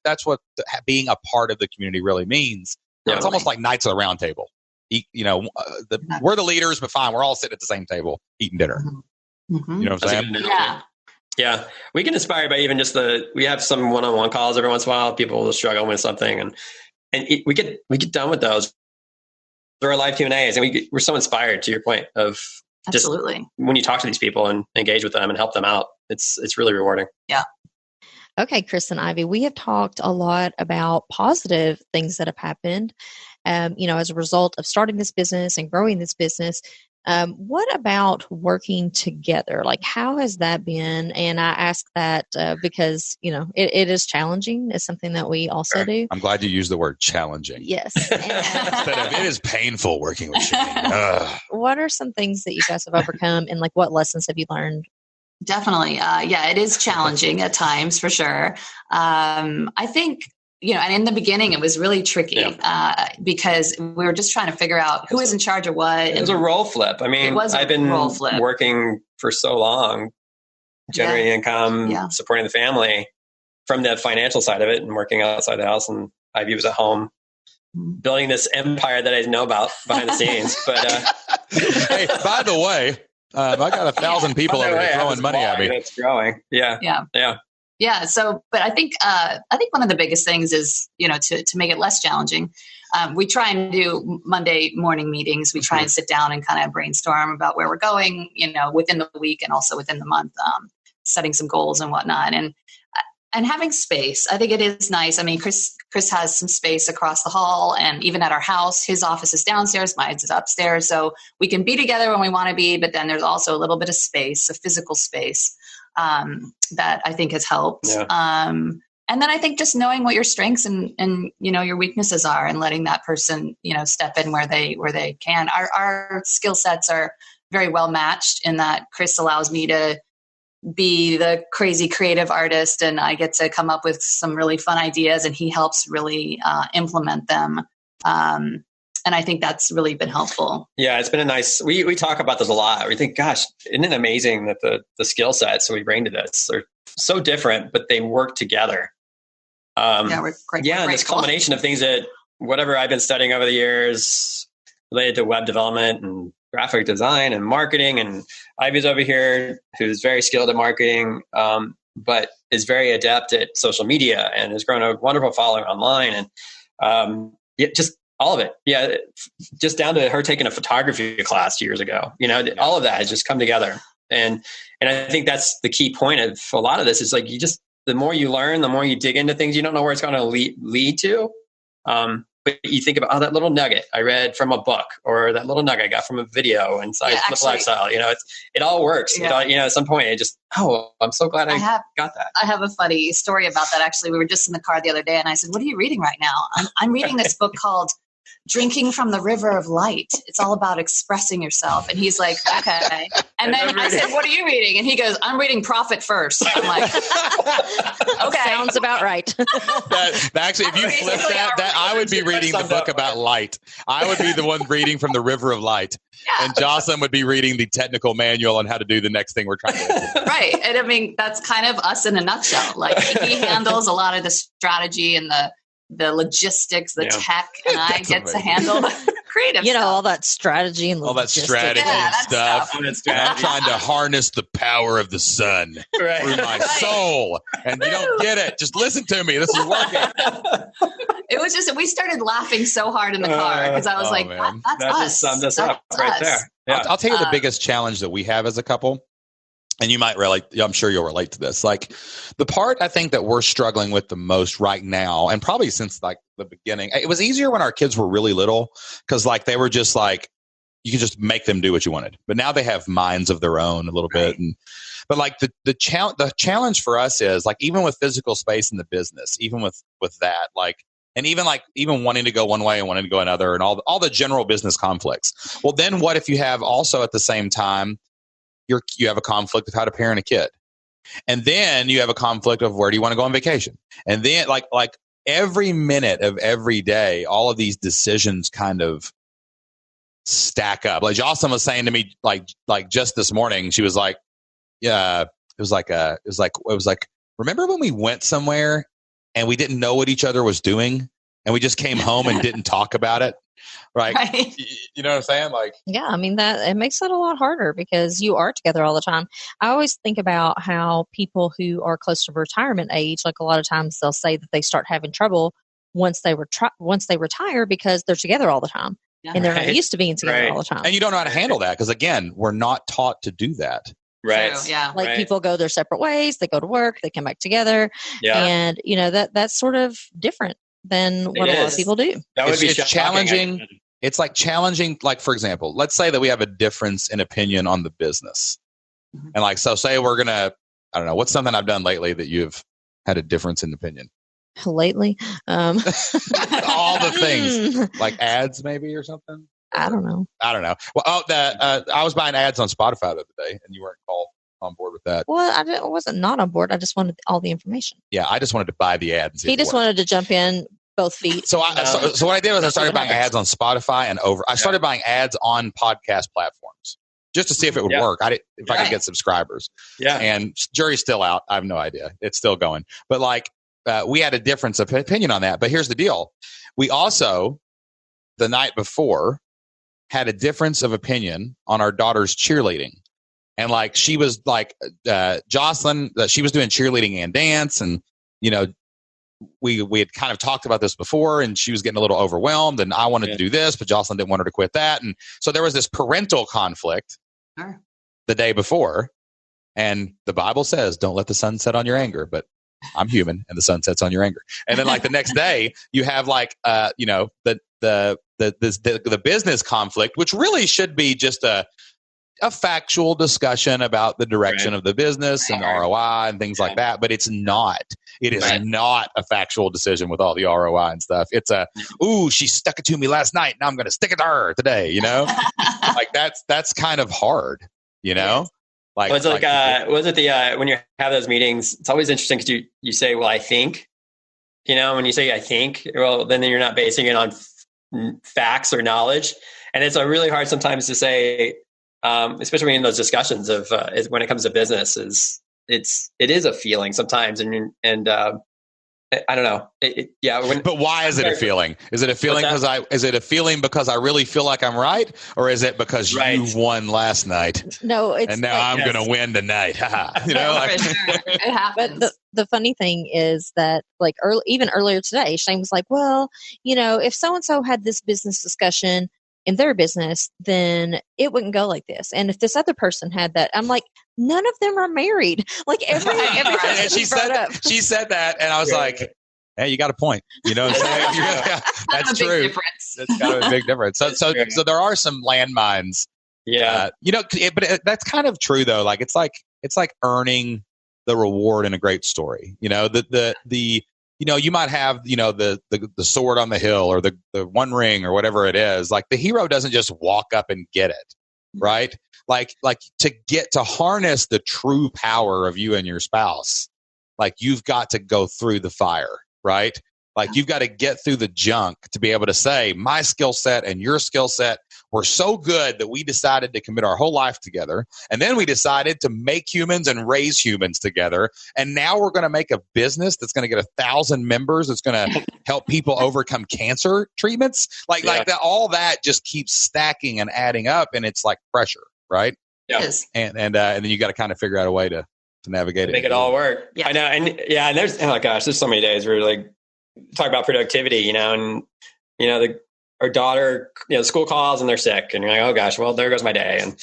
that's what being a part of the community really means. Totally. It's almost like Knights of the Round Table. We're the leaders, but fine, we're all sitting at the same table eating dinner. Mm-hmm. You know what I'm saying? Yeah. We get inspired by even just we have some one-on-one calls every once in a while. People will struggle with something, and we get done with those. There are live Q&As, and we're so inspired, to your point, of just Absolutely. when you talk to these people and engage with them and help them out, it's really rewarding. Yeah. Okay, Chris and Ivy, we have talked a lot about positive things that have happened, as a result of starting this business and growing this business. What about working together? Like, how has that been? And I ask that because, it is challenging. It's something that we also do. I'm glad you used the word challenging. Yes. Instead of, it is painful working with Shane. What are some things that you guys have overcome, and like what lessons have you learned? Definitely. It is challenging at times, for sure. I think, and in the beginning, it was really tricky because we were just trying to figure out who is in charge of what. It was a role flip. I mean, I've been working for so long, generating income, supporting the family from the financial side of it, and working outside the house. And Ivy was at home building this empire that I didn't know about behind the scenes. But hey, by the way, I got 1,000 people over there throwing money at me. It's growing. Yeah. So, but I think one of the biggest things is, to make it less challenging, we try and do Monday morning meetings. We try and sit down and kind of brainstorm about where we're going, within the week and also within the month, setting some goals and whatnot. And having space, I think it is nice. I mean, Chris has some space across the hall, and even at our house, his office is downstairs, mine is upstairs. So we can be together when we want to be, but then there's also a little bit of space, a physical space, that I think has helped. Yeah. And then I think just knowing what your strengths and your weaknesses are, and letting that person, step in where they can. Our skill sets are very well matched in that Chris allows me to be the crazy creative artist, and I get to come up with some really fun ideas, and he helps really implement them. And I think that's really been helpful. Yeah, it's been a nice, we talk about this a lot. We think, gosh, isn't it amazing that the skill sets that we bring to this are so different, but they work together. We're great. Yeah, and this culmination of things that whatever I've been studying over the years related to web development and graphic design and marketing, and Ivy's over here who's very skilled at marketing, but is very adept at social media and has grown a wonderful following online, and just all of it. Yeah, just down to her taking a photography class years ago. All of that has just come together, and I think that's the key point of a lot of this is like the more you learn, the more you dig into things, you don't know where it's going to lead to. But you think about, that little nugget I read from a book, or that little nugget I got from a video inside Flip Lifestyle. It all works. Yeah. At some point, it just, I'm so glad I got that. I have a funny story about that. Actually, we were just in the car the other day, and I said, "What are you reading right now?" I'm reading this book called Drinking from the River of Light. It's all about expressing yourself. And he's like, okay. And then I said, what are you reading? And he goes, I'm reading Profit First. I'm like, okay. Sounds about right. Actually, if you flip that I would be reading the book about light. I would be the one reading from the River of Light. Yeah. And Jocelyn would be reading the technical manual on how to do the next thing we're trying to do. Right. And I mean, that's kind of us in a nutshell. Like, he handles a lot of the strategy and the logistics, the tech, and I get to handle the creative stuff. All that strategy and all that strategy and stuff. I'm trying to harness the power of the sun through my soul. And you don't get it. Just listen to me. This is working. It was just, we started laughing so hard in the car because I was like, that's us. Just summed us up right there. Yeah. I'll tell you the biggest challenge that we have as a couple. And you might relate, I'm sure you'll relate to this. Like, the part I think that we're struggling with the most right now, and probably since like the beginning, it was easier when our kids were really little, because like they were just like, you can just make them do what you wanted. But now they have minds of their own a little bit. But like the challenge for us is like, even with physical space in the business, even with that, like, and even wanting to go one way and wanting to go another, and all the general business conflicts. Well, then what if you have also at the same time, you have a conflict of how to parent a kid, and then you have a conflict of where do you want to go on vacation, and then like every minute of every day, all of these decisions kind of stack up. Like Jocelyn was saying to me, like just this morning, she was like, yeah, it was like, remember when we went somewhere and we didn't know what each other was doing and we just came home and didn't talk about it? Right. You know what I'm saying? Like, yeah, I mean, that it makes it a lot harder because you are together all the time. I always think about how people who are close to retirement age, like a lot of times they'll say that they start having trouble once they retire because they're together all the time. Yeah. And they're not used to being together all the time. And you don't know how to handle that because, again, we're not taught to do that. Right. So, yeah. Like people go their separate ways. They go to work. They come back together. Yeah. And, you know, that's sort of different than what a lot of people do. That would be challenging. It's like challenging. Like, for example, let's say that we have a difference in opinion on the business. Mm-hmm. And like, so say we're going to, I don't know, what's something I've done lately that you've had a difference in opinion? Lately? All the things. Like ads maybe or something? I don't know. Well, I was buying ads on Spotify the other day, and you weren't all on board with that. Well, I wasn't not on board. I just wanted all the information. Yeah, I just wanted to buy the ads. He just wanted to jump in both feet. So what I did was I started buying ads on Spotify and I started buying ads on podcast platforms just to see if it would work. If I could get subscribers. Yeah. And jury's still out. I have no idea. It's still going. But like we had a difference of opinion on that. But here's the deal: we also the night before had a difference of opinion on our daughter's cheerleading. And like, she was like, Jocelyn, she was doing cheerleading and dance. And, you know, we had kind of talked about this before and she was getting a little overwhelmed and I wanted to do this, but Jocelyn didn't want her to quit that. And so there was this parental conflict the day before. And the Bible says, don't let the sun set on your anger, but I'm human and the sun sets on your anger. And then like the next day you have like, you know, the business conflict, which really should be just a factual discussion about the direction of the business and ROI and things like that. But it's not. It is not a factual decision with all the ROI and stuff. It's she stuck it to me last night. Now I'm going to stick it to her today. You know, like that's kind of hard. You know, like was it when you have those meetings? It's always interesting because you say, "Well, I think." You know, when you say "I think," well, then you're not basing it on facts or knowledge, and it's really hard sometimes to say, especially in those discussions of when it comes to business, it is a feeling sometimes, and I don't know, but why is it a feeling? Is it a feeling because I really feel like I'm right, or is it because you won last night? No, and now I'm going to win tonight. You know, like, it happens. But the funny thing is that, like, even earlier today, Shane was like, "Well, you know, if so and so had this business discussion in their business, then it wouldn't go like this. And if this other person had that," I'm like, none of them are married. Like everything and she said that, and I was like, "Hey, you got a point." You know, that's true. That's kind of a big difference. So there are some landmines. Yeah, you know, but that's kind of true though. Like it's like earning the reward in a great story. You know, the you know, you might have, you know, the sword on the hill or the one ring or whatever it is. Like the hero doesn't just walk up and get it, right? Like to harness the true power of you and your spouse, like you've got to go through the fire, right? Like you've got to get through the junk to be able to say my skill set and your skill set were so good that we decided to commit our whole life together. And then we decided to make humans and raise humans together. And now we're going to make a business that's going to get 1,000 members. That's going to help people overcome cancer treatments. Like that, all that just keeps stacking and adding up. And it's like pressure, right? Yeah. And then you got to kind of figure out a way to navigate it. Make it all work. Yeah. I know. And there's, oh my gosh, there's so many days where like talk about productivity, you know, and you know, our daughter, you know, school calls and they're sick and you're like, oh gosh, well, there goes my day. And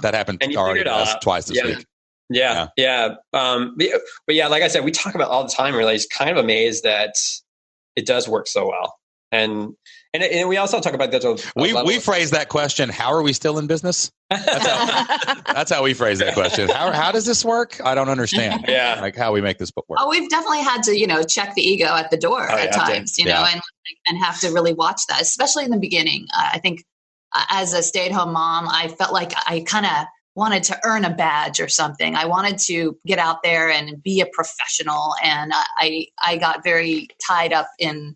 that happened already twice this week. Yeah. But yeah, like I said, we talk about all the time. We're like kind of amazed that it does work so well. And we also talk about that. We phrase that question, how are we still in business? That's how we phrase that question. How does this work? I don't understand. Yeah. Like how we make this book work. Oh, we've definitely had to, check the ego at the door at times, and have to really watch that, especially in the beginning. I think as a stay-at-home mom, I felt like I kind of wanted to earn a badge or something. I wanted to get out there and be a professional. And I got very tied up in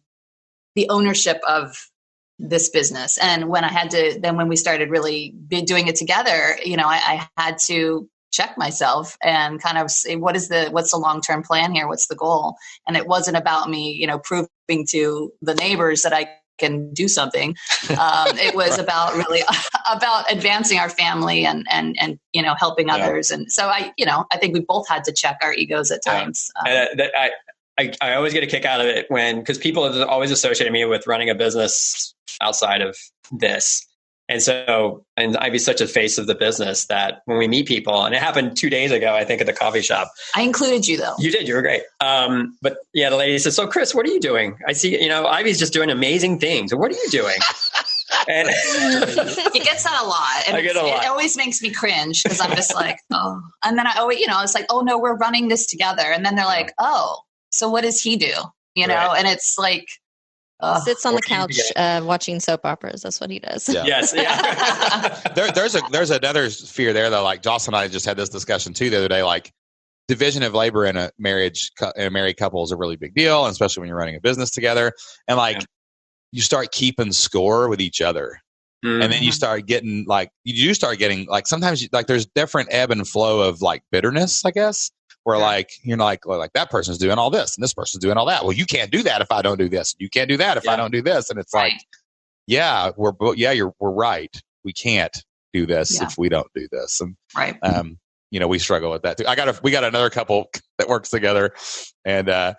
the ownership of this business. And when when we started really doing it together, I had to check myself and kind of say, what's the long-term plan here? What's the goal? And it wasn't about me, proving to the neighbors that I can do something. It was about really about advancing our family and helping others. And so I think we both had to check our egos at times. I always get a kick out of it because people have always associated me with running a business outside of this. And Ivy's such a face of the business that when we meet people, and it happened 2 days ago, I think at the coffee shop. I included you though. You did. You were great. But yeah, the lady said, so Chris, what are you doing? I see, Ivy's just doing amazing things. What are you doing? And he gets that a lot. And I get a lot. It always makes me cringe because I'm just like, oh, and then I always, it's like, oh no, we're running this together. And then they're like, oh, so what does he do? Right. And it's like, sits on the couch watching soap operas. That's what he does. Yeah. Yes. Yeah. There's another fear there though. Like Jocelyn and I just had this discussion too the other day. Like division of labor in a married couple is a really big deal, and especially when you're running a business together. And you start keeping score with each other. Mm-hmm. And then you start getting sometimes there's different ebb and flow of like bitterness, I guess. Where you're like that person's doing all this and this person's doing all that. Well, you can't do that if I don't do this. You can't do that if I don't do this. And it's we're right. We can't do this if we don't do this. And we struggle with that too. We got another couple that works together, and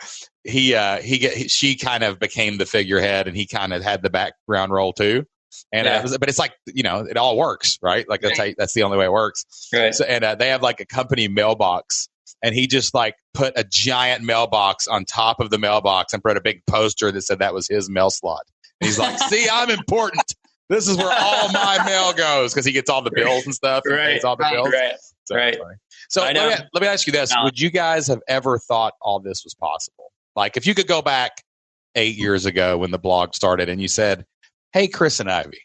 she kind of became the figurehead, and he kind of had the background role too. And but it's like it all works, right? Like that's the only way it works. Right. So they have like a company mailbox. And he just put a giant mailbox on top of the mailbox and put a big poster that said that was his mail slot. And he's like, see, I'm important. This is where all my mail goes, because he gets all the bills and stuff. And pays all the bills. Right. So, right. So let me ask you this. Would you guys have ever thought all this was possible? Like if you could go back 8 years ago when the blog started and you said, hey, Chris and Ivy,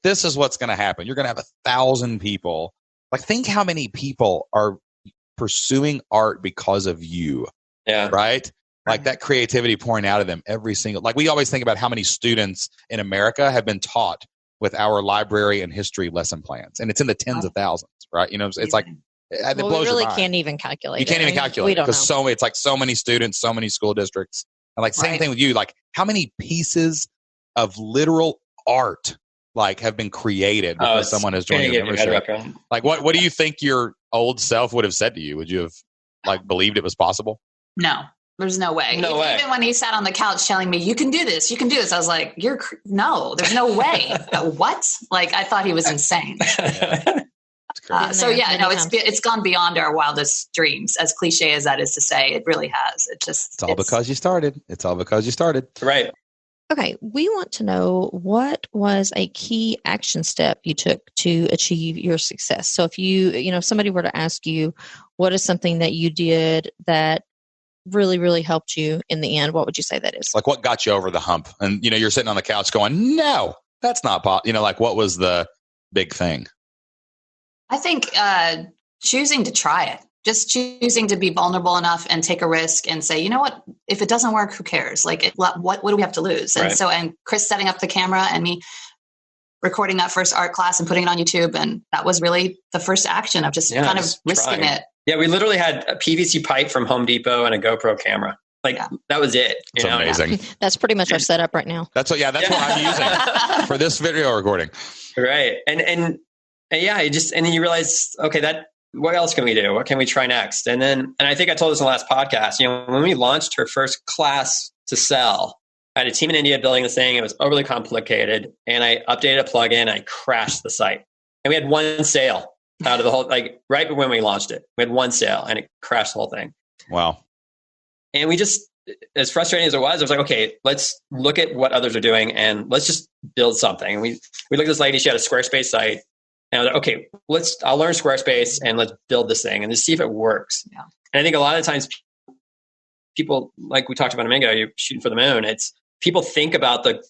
this is what's going to happen. You're going to have 1,000 people. Like think how many people are pursuing art because of you. Yeah. Right? Like that creativity pouring out of them every single, we always think about how many students in America have been taught with our library and history lesson plans. And it's in the tens of thousands, right? It's like, it blows we really your mind. Can't even calculate. You can't even calculate because it's like so many students, so many school districts. And same thing with you. Like how many pieces of literal art have been created because someone has joined your membership. Like what do you think your old self would have said to you? Would you have believed it was possible? No, there's no way. Even when he sat on the couch telling me, you can do this, I was like, no, there's no way. What? I thought he was insane. It's gone beyond our wildest dreams, as cliche as that is to say. It really has. It's all because you started. It's all because you started. Right. Okay, we want to know what was a key action step you took to achieve your success. So if if somebody were to ask you, what is something that you did that really, really helped you in the end, what would you say that is? What got you over the hump? And, you're sitting on the couch going, no, that's not possible. What was the big thing? I think choosing to try it. Just choosing to be vulnerable enough and take a risk and say, you know what, if it doesn't work, who cares? What do we have to lose? And and Chris setting up the camera and me recording that first art class and putting it on YouTube. And that was really the first action of just kind of risking it. Yeah. We literally had a PVC pipe from Home Depot and a GoPro camera. That was it. It's amazing. Yeah. That's pretty much our setup right now. That's what I'm using for this video recording. Right. And then you realize, okay, what else can we do? What can we try next? And I think I told this in the last podcast, when we launched her first class to sell, I had a team in India building the thing. It was overly complicated. And I updated a plugin. I crashed the site. And we had one sale out of the whole, right when we launched it. We had one sale and it crashed the whole thing. Wow. And we just, as frustrating as it was like, okay, let's look at what others are doing and let's just build something. And we looked at this lady, she had a Squarespace site, and I was like, okay, I'll learn Squarespace and let's build this thing and just see if it works. Yeah. And I think a lot of times people, like we talked about a minute ago, you're shooting for the moon. It's people think about the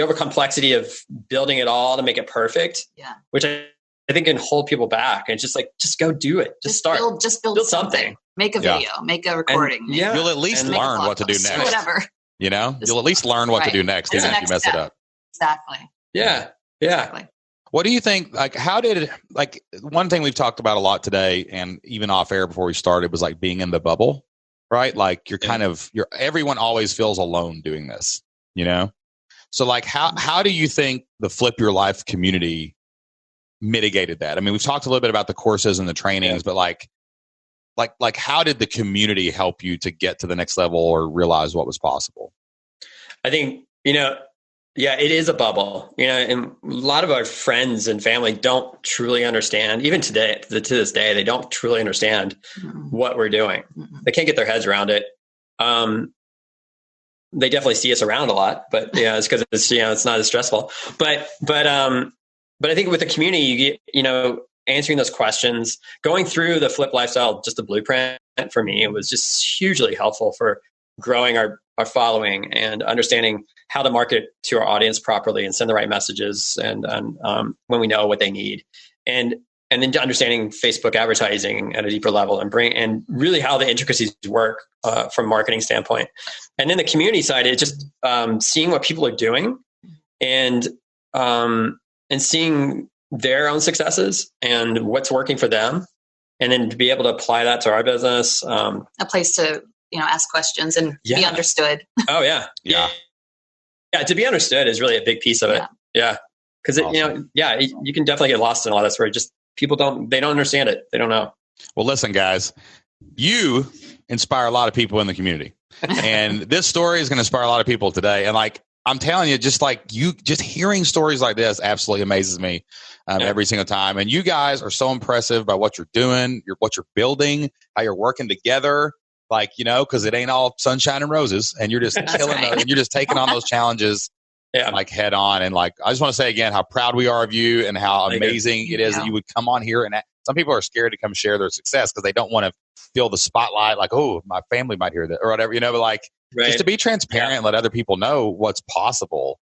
over complexity of building it all to make it perfect, which I think can hold people back. And it's just like, just go do it. Just start. Build something. Make a video, make a recording. And, you'll at least learn what to do next. Whatever. You know, you'll at least learn what to do next, even if you mess it up. Exactly. Yeah. Exactly. What do you think? Like, one thing we've talked about a lot today, and even off air before we started, was like being in the bubble, right? Like everyone always feels alone doing this, you know? So like, how do you think the Flip Your Life community mitigated that? I mean, we've talked a little bit about the courses and the trainings, but like how did the community help you to get to the next level or realize what was possible? I think, it is a bubble, and a lot of our friends and family don't truly understand, even today, to this day, they don't truly understand what we're doing. They can't get their heads around it. They definitely see us around a lot, but it's because it's not as stressful. But I think with the community, you get, answering those questions, going through the Flip Lifestyle, just the blueprint for me, it was just hugely helpful for growing our following and understanding how to market to our audience properly and send the right messages and when we know what they need. And then understanding Facebook advertising at a deeper level and really how the intricacies work from a marketing standpoint. And then the community side, it's just seeing what people are doing and seeing their own successes and what's working for them. And then to be able to apply that to our business. A place to, ask questions and be understood. Oh, yeah. Yeah. Yeah. To be understood is really a big piece of it. Yeah. Because, awesome. You can definitely get lost in all this where just people don't understand it. They don't know. Well, listen, guys, you inspire a lot of people in the community. And this story is going to inspire a lot of people today. And like, I'm telling you, just hearing stories like this absolutely amazes me every single time. And you guys are so impressive by what you're doing, what you're building, how you're working together. Like, because it ain't all sunshine and roses, and you're just killing those, and you're just taking on those challenges like head on. And like, I just want to say again how proud we are of you and how amazing it is that you would come on here. And some people are scared to come share their success because they don't want to feel the spotlight. Like, oh, my family might hear that or whatever, but like just to be transparent and let other people know what's possible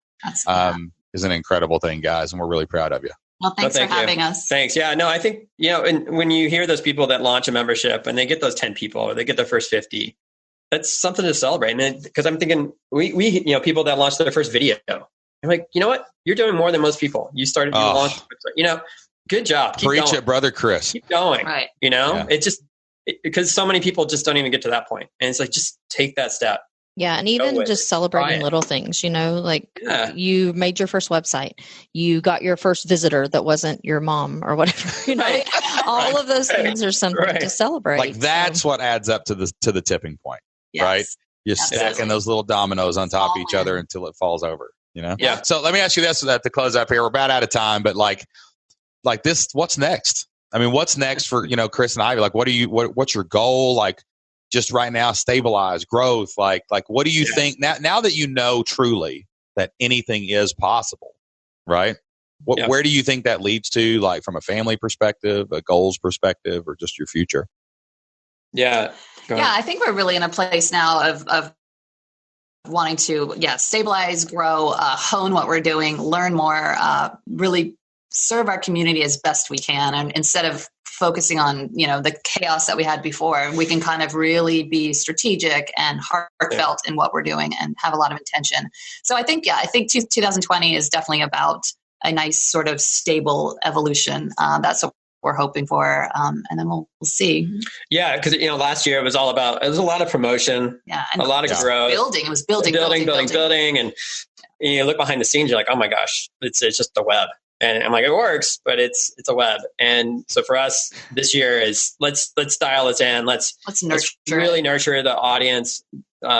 is an incredible thing, guys. And we're really proud of you. Well, thanks for having us. Thanks. Yeah, no, I think, and when you hear those people that launch a membership and they get those 10 people or they get their first 50, that's something to celebrate. And because I'm thinking we people that launched their first video, I'm like, you know what? You're doing more than most people. You started, launch, good job. Keep Preach going. It, brother Chris. Keep going. Right. It's just because so many people just don't even get to that point. And it's like, just take that step. Yeah. And even just celebrating little things, you made your first website, you got your first visitor that wasn't your mom or whatever, all of those things are something to celebrate. Like that's what adds up to the tipping point, right? You're stacking those little dominoes on top of each other until it falls over, Yeah. So let me ask you this to close up here. We're about out of time, but like this, what's next? I mean, what's next for, Chris and Ivy? Like, what's your goal? Like, just right now, stabilize, growth. Like, what do you think now that you know truly that anything is possible, right? Where do you think that leads to, like from a family perspective, a goals perspective, or just your future? Yeah. I think we're really in a place now of wanting to, stabilize, grow, hone what we're doing, learn more, really serve our community as best we can. And instead of focusing on, the chaos that we had before, we can kind of really be strategic and heartfelt in what we're doing and have a lot of intention. So I think 2020 is definitely about a nice sort of stable evolution. That's what we're hoping for. And then we'll see. Yeah. Cause last year it was a lot of promotion, and a lot of growth. Building. It was building. And you look behind the scenes, you're like, oh my gosh, it's just a web. And I'm like, it works, but it's a web. And so for us this year is let's dial this in. Let's really nurture the audience,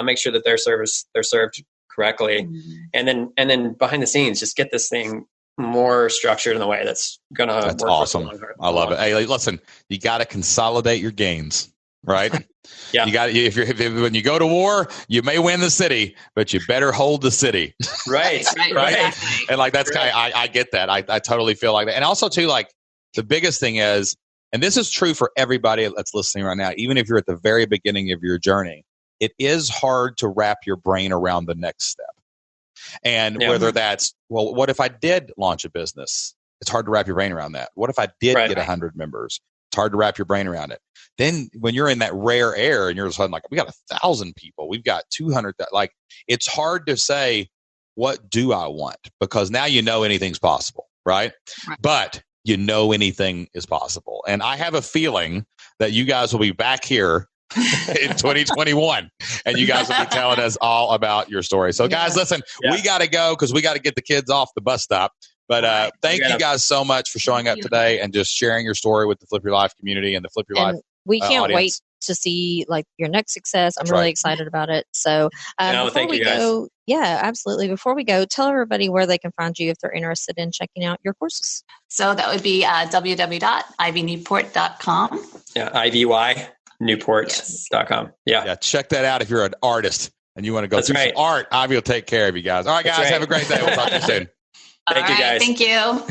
make sure that they're served correctly. Mm-hmm. And then behind the scenes, just get this thing more structured in a way that's going to work. That's awesome. I love it. Hey, listen, you got to consolidate your gains. right? Yeah. You got when you go to war, you may win the city, but you better hold the city. Right. Right. Exactly. And like, that's kind of, I get that. I totally feel like that. And also too, like the biggest thing is, and this is true for everybody that's listening right now, even if you're at the very beginning of your journey, it is hard to wrap your brain around the next step. And whether that's, well, what if I did launch a business? It's hard to wrap your brain around that. What if I did get 100 members? It's hard to wrap your brain around it. Then when you're in that rare air and you're just like, we got 1,000 people, we've got 200, like it's hard to say, what do I want? Because now you know anything's possible, right? But you know anything is possible. And I have a feeling that you guys will be back here in 2021 and you guys will be telling us all about your story. So guys, listen, we got to go because we got to get the kids off the bus stop. But thank you guys so much for showing up today and just sharing your story with the Flip Your Life community and the Flip Your Life we can't audience. wait to see like your next success. I'm really excited about it. So before we go, absolutely. Before we go, tell everybody where they can find you if they're interested in checking out your courses. So that would be www.ivynewport.com. Yeah, IVYNewport.com. Yeah, check that out if you're an artist and you want to go through some art. Ivy will take care of you guys. All right, guys, have a great day. We'll talk to you soon. Thank you, guys. Thank you.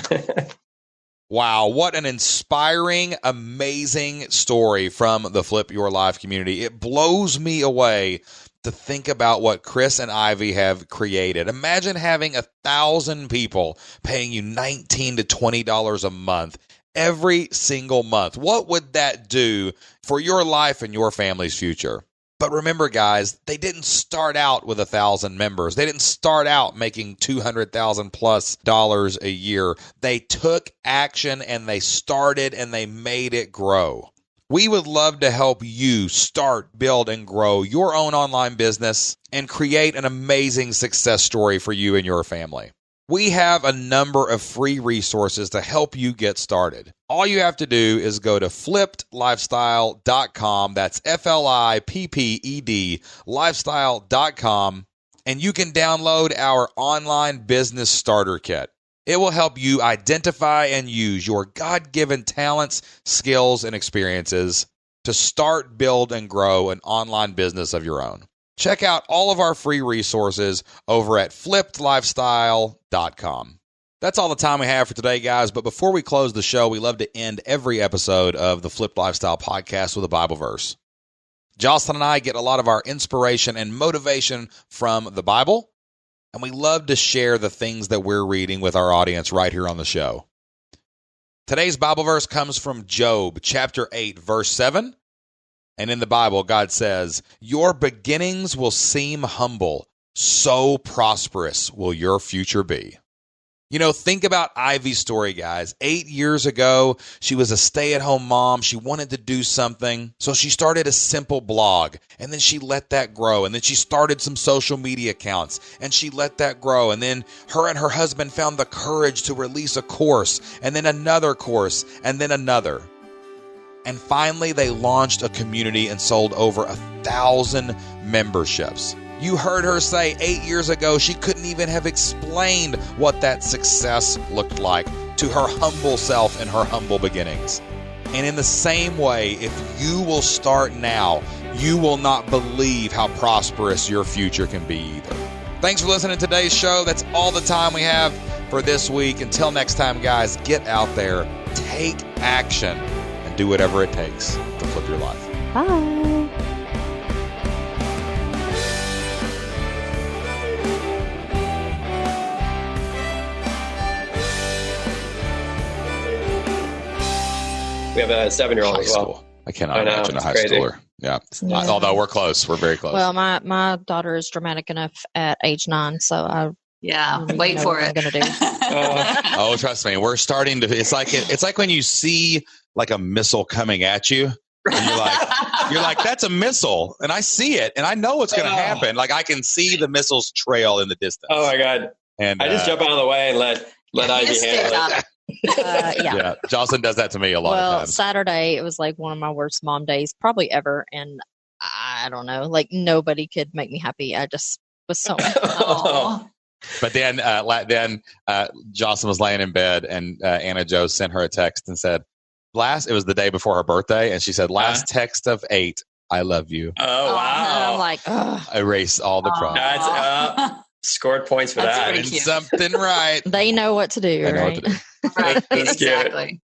Wow, what an inspiring, amazing story from the Flip Your Life community. It blows me away to think about what Chris and Ivy have created. Imagine having 1,000 people paying you $19 to $20 a month every single month. What would that do for your life and your family's future? But remember, guys, they didn't start out with 1,000 members. They didn't start out making $200,000+ a year. They took action and they started and they made it grow. We would love to help you start, build, and grow your own online business and create an amazing success story for you and your family. We have a number of free resources to help you get started. All you have to do is go to flippedlifestyle.com. That's FLIPPED lifestyle.com. And you can download our online business starter kit. It will help you identify and use your God-given talents, skills, and experiences to start, build, and grow an online business of your own. Check out all of our free resources over at flippedlifestyle.com. That's all the time we have for today, guys. But before we close the show, we love to end every episode of the Flipped Lifestyle podcast with a Bible verse. Jocelyn and I get a lot of our inspiration and motivation from the Bible, and we love to share the things that we're reading with our audience right here on the show. Today's Bible verse comes from Job, chapter 8, verse 7. And in the Bible, God says, "Your beginnings will seem humble, so prosperous will your future be." You know, think about Ivy's story, guys. 8 years ago, she was a stay-at-home mom. She wanted to do something, so she started a simple blog, and then she let that grow, and then she started some social media accounts, and she let that grow, and then her and her husband found the courage to release a course, and then another course, and then another. And finally, they launched a community and sold over 1,000 memberships. You heard her say 8 years ago she couldn't even have explained what that success looked like to her humble self in her humble beginnings. And in the same way, if you will start now, you will not believe how prosperous your future can be either. Thanks for listening to today's show. That's all the time we have for this week. Until next time, guys, get out there, take action, and do whatever it takes to flip your life. Bye. We have a 7-year-old as well. School. I cannot imagine a high schooler. Yeah. Although we're close. We're very close. Well, my daughter is dramatic enough at age 9, so I wait for it. I'm gonna do. Oh, trust me, we're starting to. It's like when you see like a missile coming at you, and you're like, that's a missile, and I see it, and I know what's going to happen. Like I can see the missile's trail in the distance. Oh my god! And I just jump out of the way and let Ivy handle it. Yeah, Jocelyn does that to me a lot of times. Saturday, it was like one of my worst mom days probably ever, and I don't know, like nobody could make me happy. I just was so But then Jocelyn was laying in bed, and Anna Jo sent her a text and said, it was the day before her birthday, and she said, last text of 8, I love you. Oh, wow. And I'm like, ugh. Erase all the problems. That's scored points for That's that. pretty And cute. something right. They know what to do, I know right? what to do. Right, That's cute. exactly.